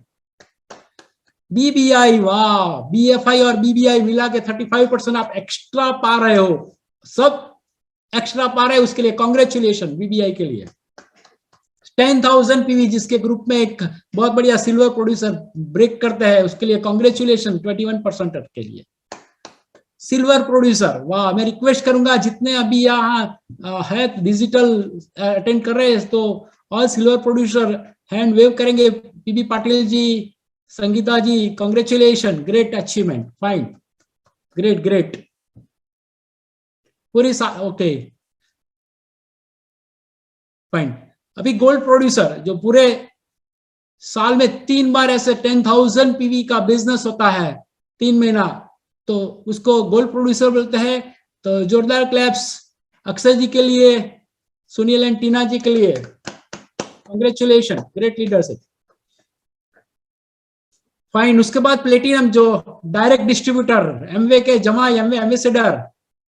BBI, वाह, BFI और BBI मिला के 35% आप एक्स्ट्रा पा रहे हो, सब एक्स्ट्रा पा रहे हो, उसके लिए कांग्रेचुलेशन BBI के लिए। 10,000 पीवी जिसके ग्रुप में एक बहुत बढ़िया सिल्वर प्रोड्यूसर ब्रेक करते हैं, उसके लिए कांग्रेचुलेशन 21% के लिए। सिल्वर प्रोड्यूसर, वाह, मैं रिक्वेस्ट करूंगा जितने अभी यहाँ है डिजिटल अटेंड कर रहे हैं, तो all silver producer hand wave करेंगे। PB Patil ji, Sangeeta ji, congratulation, great achievement, fine, great great. पूरी ओके, फाइन। अभी गोल्ड प्रोड्यूसर जो पूरे साल में 3 बार ऐसे 10,000 पीवी का बिजनेस होता है, 3 महीना, तो उसको गोल्ड प्रोड्यूसर बोलते हैं। तो जोरदार क्लैप्स अक्षय जी के लिए, सुनील एंड टीना जी के लिए, कांग्रेचुलेशन, ग्रेट लीडरशिप, फाइन। उसके बाद प्लेटिनम जो डायरेक्ट डिस्ट्रीब्यूटर, एमवे के जमा, एमवे एम्बेसडर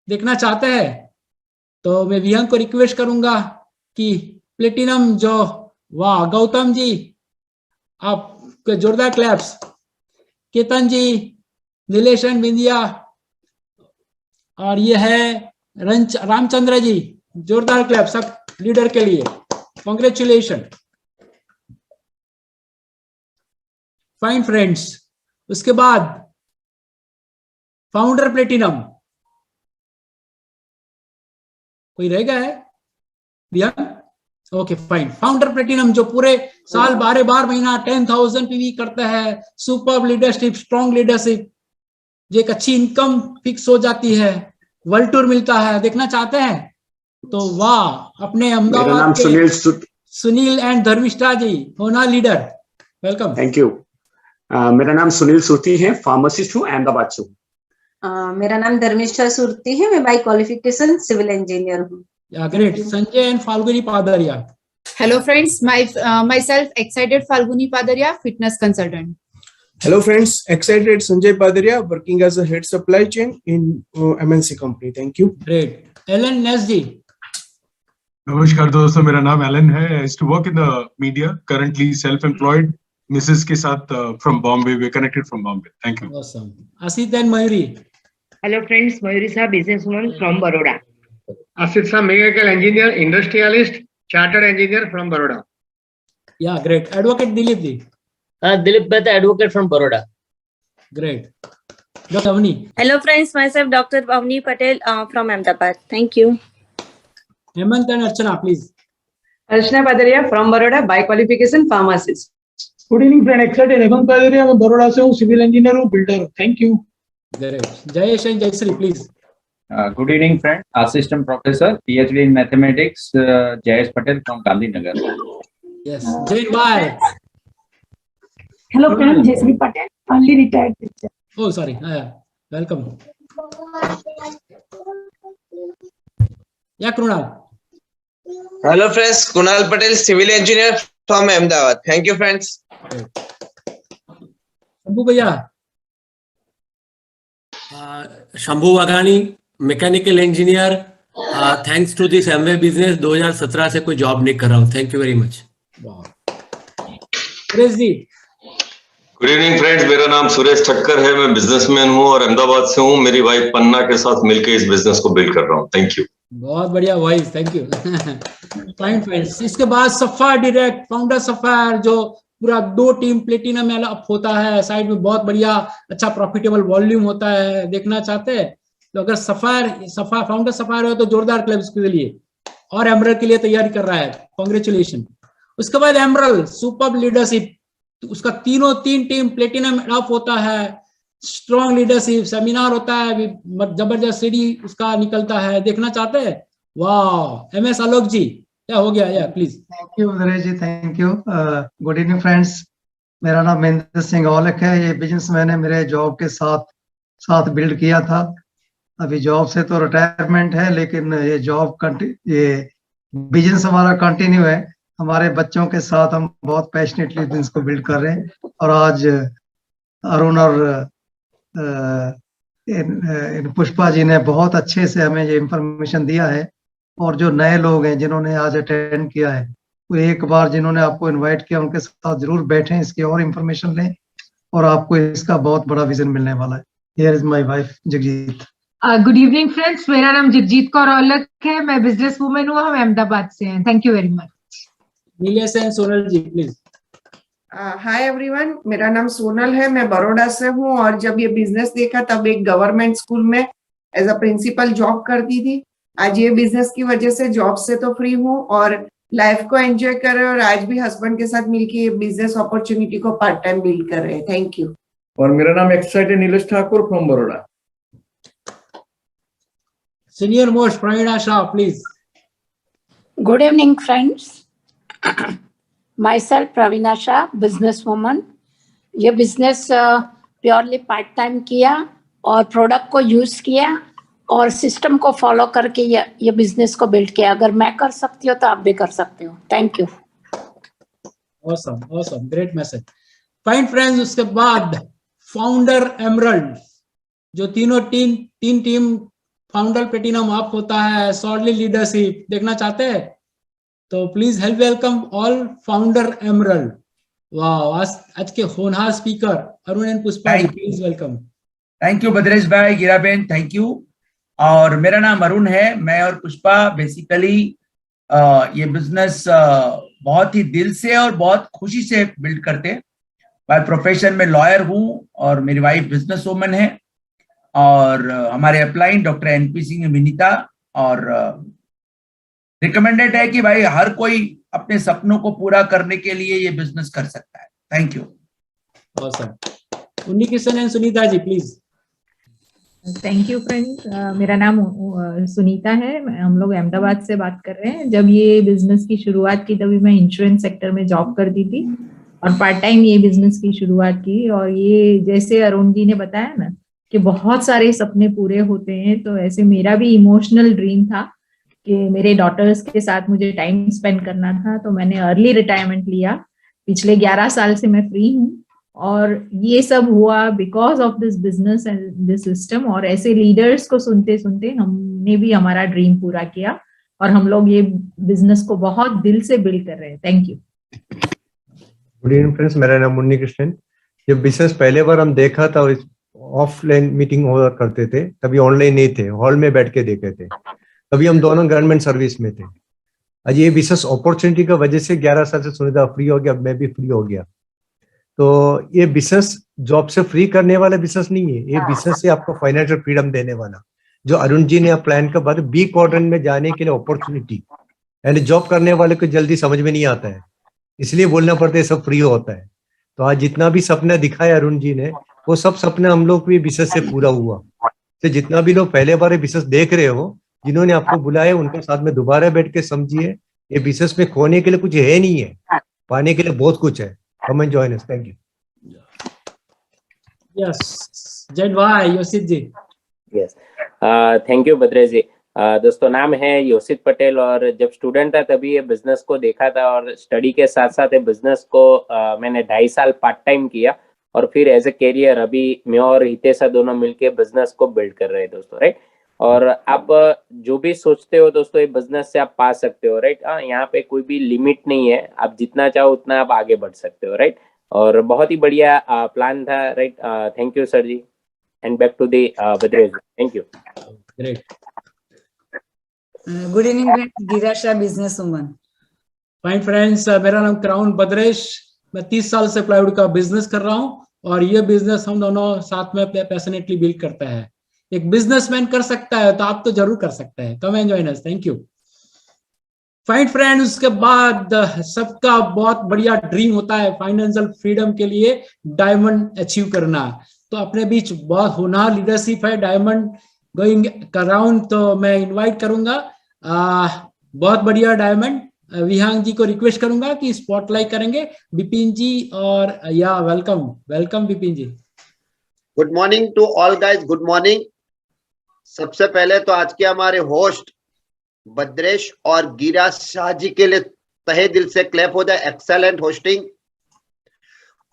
देखना चाहते हैं, तो मैं विहंग को रिक्वेस्ट करूंगा कि प्लेटिनम जो, वाह, गौतम जी, आप जोरदार क्लैप्स। केतन जी, नीलेश एंड बिंदिया, और ये है रामचंद्र जी, जोरदार क्लैप सब लीडर के लिए, कांग्रेचुलेशन, फाइन फ्रेंड्स। उसके बाद फाउंडर प्लेटिनम, कोई रह गया है Vihang? Okay, fine. Founder platinum जो पूरे साल 12 महीना 10,000 पीवी करता है, सुपर लीडरशिप, स्ट्रॉन्ग लीडरशिप, जो एक अच्छी इनकम फिक्स हो जाती है, वर्ल्ड टूर मिलता है, देखना चाहते हैं तो वाह, अपने अहमदाबाद के सुनील एंड धर्मिष्ठा जी, होना लीडर, वेलकम। Thank you. मेरा नाम सुनील सुरती है, फार्मासिस्ट हूँ, अहमदाबाद से हूँ। मेरा नाम धर्मिष्ठा सुरती है, मैं बाय क्वालिफिकेशन सिविल इंजीनियर हूँ। Great. Sanjay and Falguni Padariya. Hello friends, myself excited Falguni Padaria, fitness consultant. Hello friends, excited Sanjay Padaria, working as a head supply chain in MNC company. Thank you. Great. Ellen Nesji. नमस्कार दोस्तों, मेरा नाम Elon है। I used to work in the media, currently self-employed. Mrs. के साथ from Bombay, we're connected from Bombay. Thank you. Awesome. Asit and Mayuri. Hello friends, Mayuri Saha, businesswoman from Baroda. Asit Saha, mechanical engineer, industrialist, chartered engineer from Baroda. Yeah, great. Advocate Dilip ji. Dilip Mehta, advocate from Baroda. Great. Dr. Avni. Hello friends, myself Dr. Avni Patel from Ahmedabad. Thank you. Hemant and Archana, please. Archana Padaria from Baroda, by qualification pharmacist. Good evening friend, excited Hemant Padaria, मैं बड़ोड़ा से हूँ, civil engineer हूँ, builder. Thank you. Great. Jayesh and Jayashree, please. Good evening friend, assistant professor, PhD in mathematics, Jayesh Patel from Gandhinagar. Yes. Jane Bhai. Hello friend, Jayashree Patel, early retired teacher. Oh sorry, welcome. Yeah, Krunal. Hello friends, Kunal Patel, civil engineer from Ahmedabad. Thank you friends. Shambhu Bhaiya. Shambhu Waghani, mechanical engineer, thanks to this Amway business 2017 से कोई job नहीं कर रहा हूँ। Thank you very much. Good evening friends, मेरा नाम सुरेश ठक्कर है, मैं बिजनेसमैन हूँ और अहमदाबाद से हूँ। मेरी वाइफ पन्ना के साथ मिलकर इस बिजनेस को बिल्ड कर रहा हूँ। Thank you. बहुत बढ़िया voice, thank you. Fine friends. इसके बाद सफायर डायरेक्ट, फाउंडर सफायर जो पूरा 2 टीम प्लेटिनम में अप होता है, साइड में बहुत बढ़िया अच्छा प्रॉफिटेबल वॉल्यूम होता है। देखना चाहते हैं तो अगर सफायर फाउंडर सफायर हो तो जोरदार क्लब इसके लिए, और एमरल्ड के लिए तैयारी कर रहा है, कांग्रेचुलेशन। उसके बाद एमरल्ड सुपर लीडरशिप, तो उसका तीन टीम प्लेटिनम अप होता है, स्ट्रॉन्ग लीडरशिप, सेमिनार होता है, जबरदस्त सीडी उसका निकलता है। देखना चाहते हैं? वाह, MS आलोक जी क्या हो गया? या please. Thank you Naresh ji, thank you. Good evening friends, मेरा नाम महेंद्र सिंह औलख है। ये बिजनेस मैंने मेरे जॉब के साथ बिल्ड किया था। अभी जॉब से तो रिटायरमेंट है, लेकिन ये बिजनेस हमारा कंटिन्यू है। हमारे बच्चों के साथ हम बहुत पैशनेटली बिजनेस को बिल्ड कर रहे हैं। और आज अरुण और इन पुष्पा जी ने बहुत अच्छे से हमें ये इंफॉर्मेशन दिया है। और जो नए लोग हैं जिन्होंने आज अटेंड किया है, वो एक बार जिन्होंने आपको इनवाइट किया उनके साथ जरूर बैठें, इसकी और इंफॉर्मेशन लें, और आपको इसका बहुत बड़ा विजन मिलने वाला है। Here is my wife Jagjit. Good evening friends, मेरा नाम जगजीत कौर औलख है। मैं बिजनेस वुमेन हूँ, हम अहमदाबाद से हैं। Thank you very much. Nilesh and Sonal ji please. Hi everyone, मेरा नाम सोनल है, मैं बड़ौदा से हूँ। और जब ये बिजनेस देखा तब एक गवर्नमेंट स्कूल में एज अ प्रिंसिपल जॉब करती थी। आज ये बिजनेस की वजह से जॉब से तो फ्री हूँ और लाइफ को एंजॉय कर रहे हैं, और आज भी हस्बैंड के साथ मिलके ये बिजनेस अपॉर्चुनिटी को पार्ट टाइम बिल्ड कर रहे हैं। Thank you. और मेरा नाम excited Nilesh Thakur from Baroda. Senior most Praveena Shah please. Good evening, friends. Myself Praveena Shah, business woman. ये बिजनेस प्योरली पार्ट टाइम किया और प्रोडक्ट को यूज किया और सिस्टम को फॉलो करके ये बिजनेस को बिल्ड किया। अगर मैं कर सकती हूँ तो आप भी कर सकते हो। Thank you. Awesome, great message. Fine friends, उसके बाद फाउंडर एमरल्ड, जो तीन टीम फाउंडर प्लेटिनम अप होता है, सॉलिड लीडरशिप। देखना चाहते हैं तो please help welcome all founder emerald. वाह, आज के होनहार speaker Arun and Pushpa, please welcome. Thank you Bhadresh भाई, गिराबेन, थैंक यू। और मेरा नाम अरुण है। मैं और पुष्पा बेसिकली ये बिजनेस बहुत ही दिल से और बहुत खुशी से बिल्ड करते हैं। बाय प्रोफेशन में लॉयर हूँ और मेरी वाइफ बिजनेस वुमन है। और हमारे upline doctor NP Singh Vinita. और रिकमेंडेड है कि भाई हर कोई अपने सपनों को पूरा करने के लिए ये बिजनेस कर सकता है। Thank you. Unni Kishan and Sunita ji please. Thank you friends, मेरा नाम सुनीता है। हम लोग अहमदाबाद से बात कर रहे हैं। जब ये बिजनेस की शुरुआत की तभी मैं इंश्योरेंस सेक्टर में जॉब करती थी और पार्ट टाइम ये बिजनेस की शुरुआत की। और ये जैसे अरुण जी ने बताया ना कि बहुत सारे सपने पूरे होते हैं, तो ऐसे मेरा भी इमोशनल ड्रीम था कि मेरे डॉटर्स के साथ मुझे टाइम स्पेंड करना था। तो मैंने अर्ली रिटायरमेंट लिया। पिछले 11 साल से मैं फ्री हूँ और ये सब हुआ because of this business and this system. और ऐसे लीडर्स को सुनते सुनते हमने भी हमारा ड्रीम पूरा किया और हम लोग ये बिजनेस को बहुत दिल से बिल्ड कर रहे हैं। Thank you. Good evening friends, मेरा नाम मुन्नी कृष्णन। जब बिजनेस पहले बार हम देखा था, ऑफलाइन मीटिंग हुआ करते थे, तभी ऑनलाइन नहीं थे, हॉल में बैठ के देखे थे। तभी हम दोनों गवर्नमेंट सर्विस में थे। आज ये बिजनेस अपॉर्चुनिटी की वजह से 11 साल से सुनीता फ्री हो गया, अब मैं भी फ्री हो गया। तो ये बिजनेस जॉब से फ्री करने वाला बिजनेस नहीं है, ये बिजनेस से आपको फाइनेंशियल फ्रीडम देने वाला। जो अरुण जी ने प्लान के बाद बी क्वाड्रेंट में जाने के लिए अपॉर्चुनिटी, यानी जॉब करने वाले को जल्दी समझ में नहीं आता है, इसलिए बोलना पड़ता है सब फ्री होता है। तो आज जितना भी सपना दिखाया अरुण जी ने, वो सब सपना हम लोग भी बिजनेस से पूरा हुआ। तो जितना भी लोग पहले बार बिजनेस देख रहे हो, जिन्होंने आपको बुलाया उनके साथ में दोबारा बैठ के समझिए, ये बिजनेस में खोने के लिए कुछ है नहीं है, पाने के लिए बहुत कुछ है। Come and join us. Thank you. Yes, Jed भाई, योसित जी। Yes, thank you भद्रेश जी। दोस्तों, नाम है योसित पटेल और जब स्टूडेंट था तभी ये बिजनेस को देखा था और स्टडी के साथ साथ ये बिजनेस को मैंने 2.5 साल पार्ट टाइम किया और फिर एज ए कैरियर अभी मैं और हितेशा दोनों मिलके बिजनेस को बिल्ड कर रहे हैं दोस्तों, राइट। और आप जो भी सोचते हो दोस्तों, ये बिजनेस से आप पा सकते हो, राइट। यहाँ पे कोई भी लिमिट नहीं है, आप जितना चाहो उतना आप आगे बढ़ सकते हो, राइट। और बहुत ही बढ़िया प्लान था, right. Thank you sir ji, and back to the Bhadresh. Thank you. Great. Good evening, Girasha business woman. Fine friends, मेरा नाम क्राउन भद्रेश मैं 30 साल से प्लाईवुड का बिजनेस कर रहा हूँ और ये बिजनेस हम दोनों साथ में पैशनेटली बिल्ड करता है। एक बिजनेसमैन कर सकता है तो आप तो जरूर कर सकते हैं। Come and join us. Thank you. Fine friend, उसके बाद सबका बहुत बढ़िया ड्रीम होता है फाइनेंशियल फ्रीडम के लिए डायमंड अचीव करना। तो अपने बीच बहुत होनहार लीडरशिप है डायमंड गोइंग अराउंड, तो मैं इनवाइट करूंगा बहुत बढ़िया डायमंड विहांग जी को रिक्वेस्ट करूंगा कि स्पॉटलाइट करेंगे विपिन जी और या welcome Vipin ji. Good morning to all guys, good morning. सबसे पहले तो आज के हमारे होस्ट भद्रेश और गिरा शाह जी के लिए तहे दिल से क्लैप हो जाए। Excellent hosting.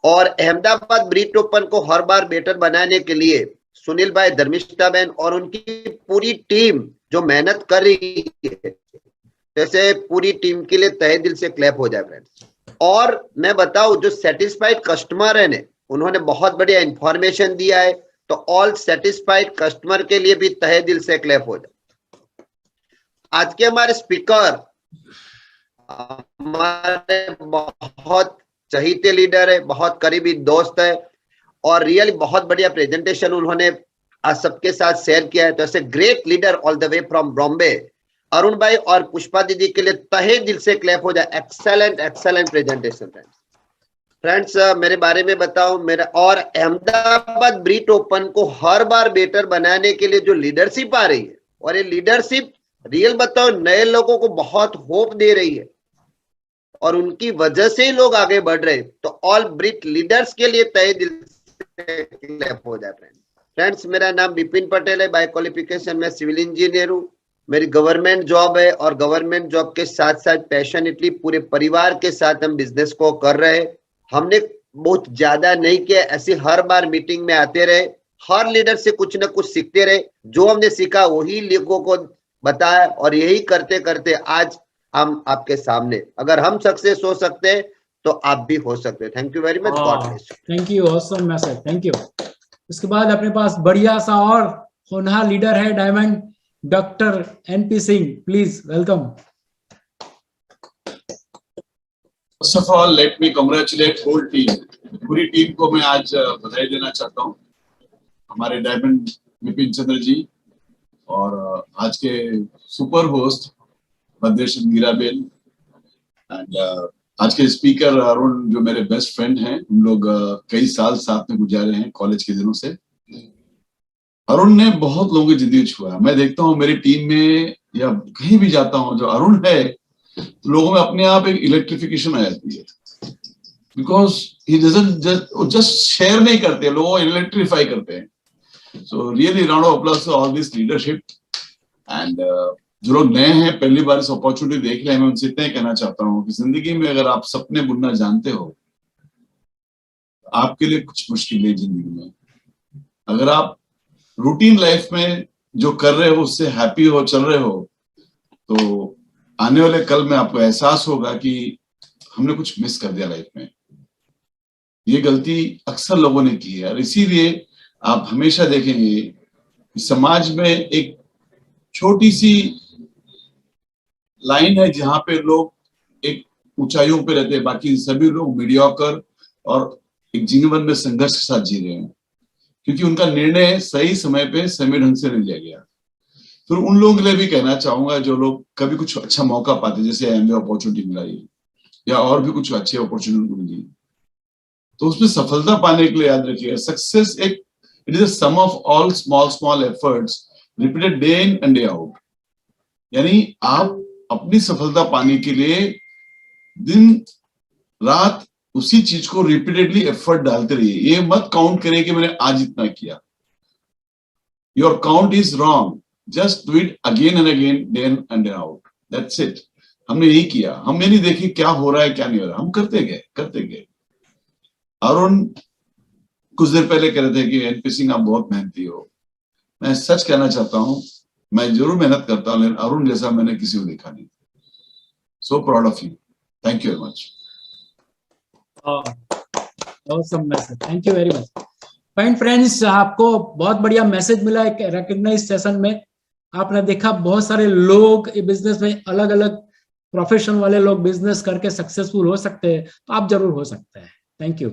और अहमदाबाद ब्रीट ओपन को हर बार बेटर बनाने के लिए सुनील भाई, धर्मिष्ठा बहन और उनकी पूरी टीम जो मेहनत कर रही है, जैसे पूरी टीम के लिए तहे दिल से क्लैप हो जाए फ्रेंड्स। और मैं बताऊं, जो सेटिस्फाइड कस्टमर है ने, उन्होंने बहुत बढ़िया इंफॉर्मेशन दिया है, तो ऑल सेटिस्फाइड कस्टमर के लिए भी तहे दिल से क्लैप हो जाए। आज के हमारे स्पीकर हमारे बहुत चहीते लीडर है, बहुत करीबी दोस्त है और रियली बहुत बढ़िया प्रेजेंटेशन उन्होंने आज सबके साथ शेयर किया है। तो ऐसे great leader all the way from Bombay Arun भाई और पुष्पा दीदी के लिए तहे दिल से क्लैप हो जाए। Excellent presentation friends. मेरे बारे में बताऊं, मेरा और अहमदाबाद ब्रीट ओपन को हर बार बेटर बनाने के लिए जो लीडरशिप आ रही है, और ये लीडरशिप रियल बताओ नए लोगों को बहुत होप दे रही है और उनकी वजह से ही लोग आगे बढ़ रहे हैं। तो ऑल ब्रीट लीडर्स के लिए तहे दिल से क्लैप हो जाए फ्रेंड्स। मेरा नाम विपिन पटेल है, बाय क्वालिफिकेशन मैं सिविल इंजीनियर हूँ। मेरी गवर्नमेंट जॉब है और गवर्नमेंट जॉब के साथ साथ पैशनेटली पूरे परिवार के साथ हम बिजनेस को कर रहे हैं। हमने बहुत ज्यादा नहीं किया, ऐसी हर बार मीटिंग में आते रहे, हर लीडर से कुछ ना कुछ सीखते रहे, जो हमने सीखा वही लोगों को बताया और यही करते करते आज हम आपके सामने। अगर हम सक्सेस हो सकते हैं तो आप भी हो सकते हैं। Thank you very much, God bless you. Thank you, awesome message, thank you. इसके बाद अपने पास बढ़िया सा और होनहार लीडर है diamond, doctor NP Singh, please welcome. First of all let me congratulate whole team. पूरी टीम को मैं आज बधाई देना चाहता हूँ। हमारे डायमंड विपिन चंद्र जी और आज के सुपर होस्ट भद्रेश गिराबेन एंड आज के स्पीकर अरुण जो मेरे बेस्ट फ्रेंड हैं। हम लोग कई साल साथ में गुजारे हैं कॉलेज के दिनों से। अरुण ने बहुत लोगों की जिंदगी छुआ। मैं देखता हूँ मेरी टीम में या कहीं भी जाता हूँ, जो अरुण है तो लोगों में अपने आप एक इलेक्ट्रिफिकेशन आ जाती है, because he doesn't just share नहीं करते, लोगों को इलेक्ट्रीफाई करते हैं। So really round of applause to all this leadership. And जो लोग नए हैं, पहली बार इस अपॉर्चुनिटी देख रहे हैं, मैं उनसे इतना ही कहना चाहता हूँ कि जिंदगी में अगर आप सपने बुनना जानते हो, आपके लिए कुछ मुश्किलें जिंदगी में, अगर आप रूटीन लाइफ में जो कर रहे हो उससे हैप्पी हो, चल रहे हो, तो आने वाले कल में आपको एहसास होगा कि हमने कुछ मिस कर दिया लाइफ में। ये गलती अक्सर लोगों ने की है और इसीलिए आप हमेशा देखेंगे कि समाज में एक छोटी सी लाइन है जहां पे लोग एक ऊंचाइयों पे रहते हैं, बाकी सभी लोग मीडियोकर और एक जीवन में संघर्ष के साथ जी रहे हैं, क्योंकि उनका निर्णय सही समय पे सही ढंग से नहीं लिया गया। फिर उन लोगों के लिए भी कहना चाहूंगा जो लोग कभी कुछ अच्छा मौका पाते, जैसे एमवे अपॉर्चुनिटी मिलाई या और भी कुछ अच्छी अपॉर्चुनिटी मिली, तो उसमें सफलता पाने के लिए याद रखिएगा, सक्सेस एक it is a sum of all small efforts repeated day in and day out. यानी आप अपनी सफलता पाने के लिए दिन रात उसी चीज को रिपीटेडली एफर्ट डालते रहिए। ये मत काउंट करें कि मैंने आज इतना किया, your count is wrong, just do it again and again, day in and day out, that's it. हमने यही किया, हमने नहीं देखी क्या हो रहा है क्या नहीं हो रहा, हम करते गए। अरुण कुछ देर पहले कह रहे थे कि एनपी सिंह आप बहुत मेहनती हो। मैं सच कहना चाहता हूं, मैं जरूर मेहनत करता हूं, लेकिन अरुण जैसा मैंने किसी को देखा नहीं। So proud of you, thank you very much. Awesome message, thank you very much. Fine friends, आपको बहुत बढ़िया मैसेज मिला है रिकॉग्नाइज सेशन में। आपने देखा बहुत सारे लोग बिजनेस में अलग अलग प्रोफेशन वाले लोग बिजनेस करके सक्सेसफुल हो सकते हैं तो आप जरूर हो सकते हैं। Thank you.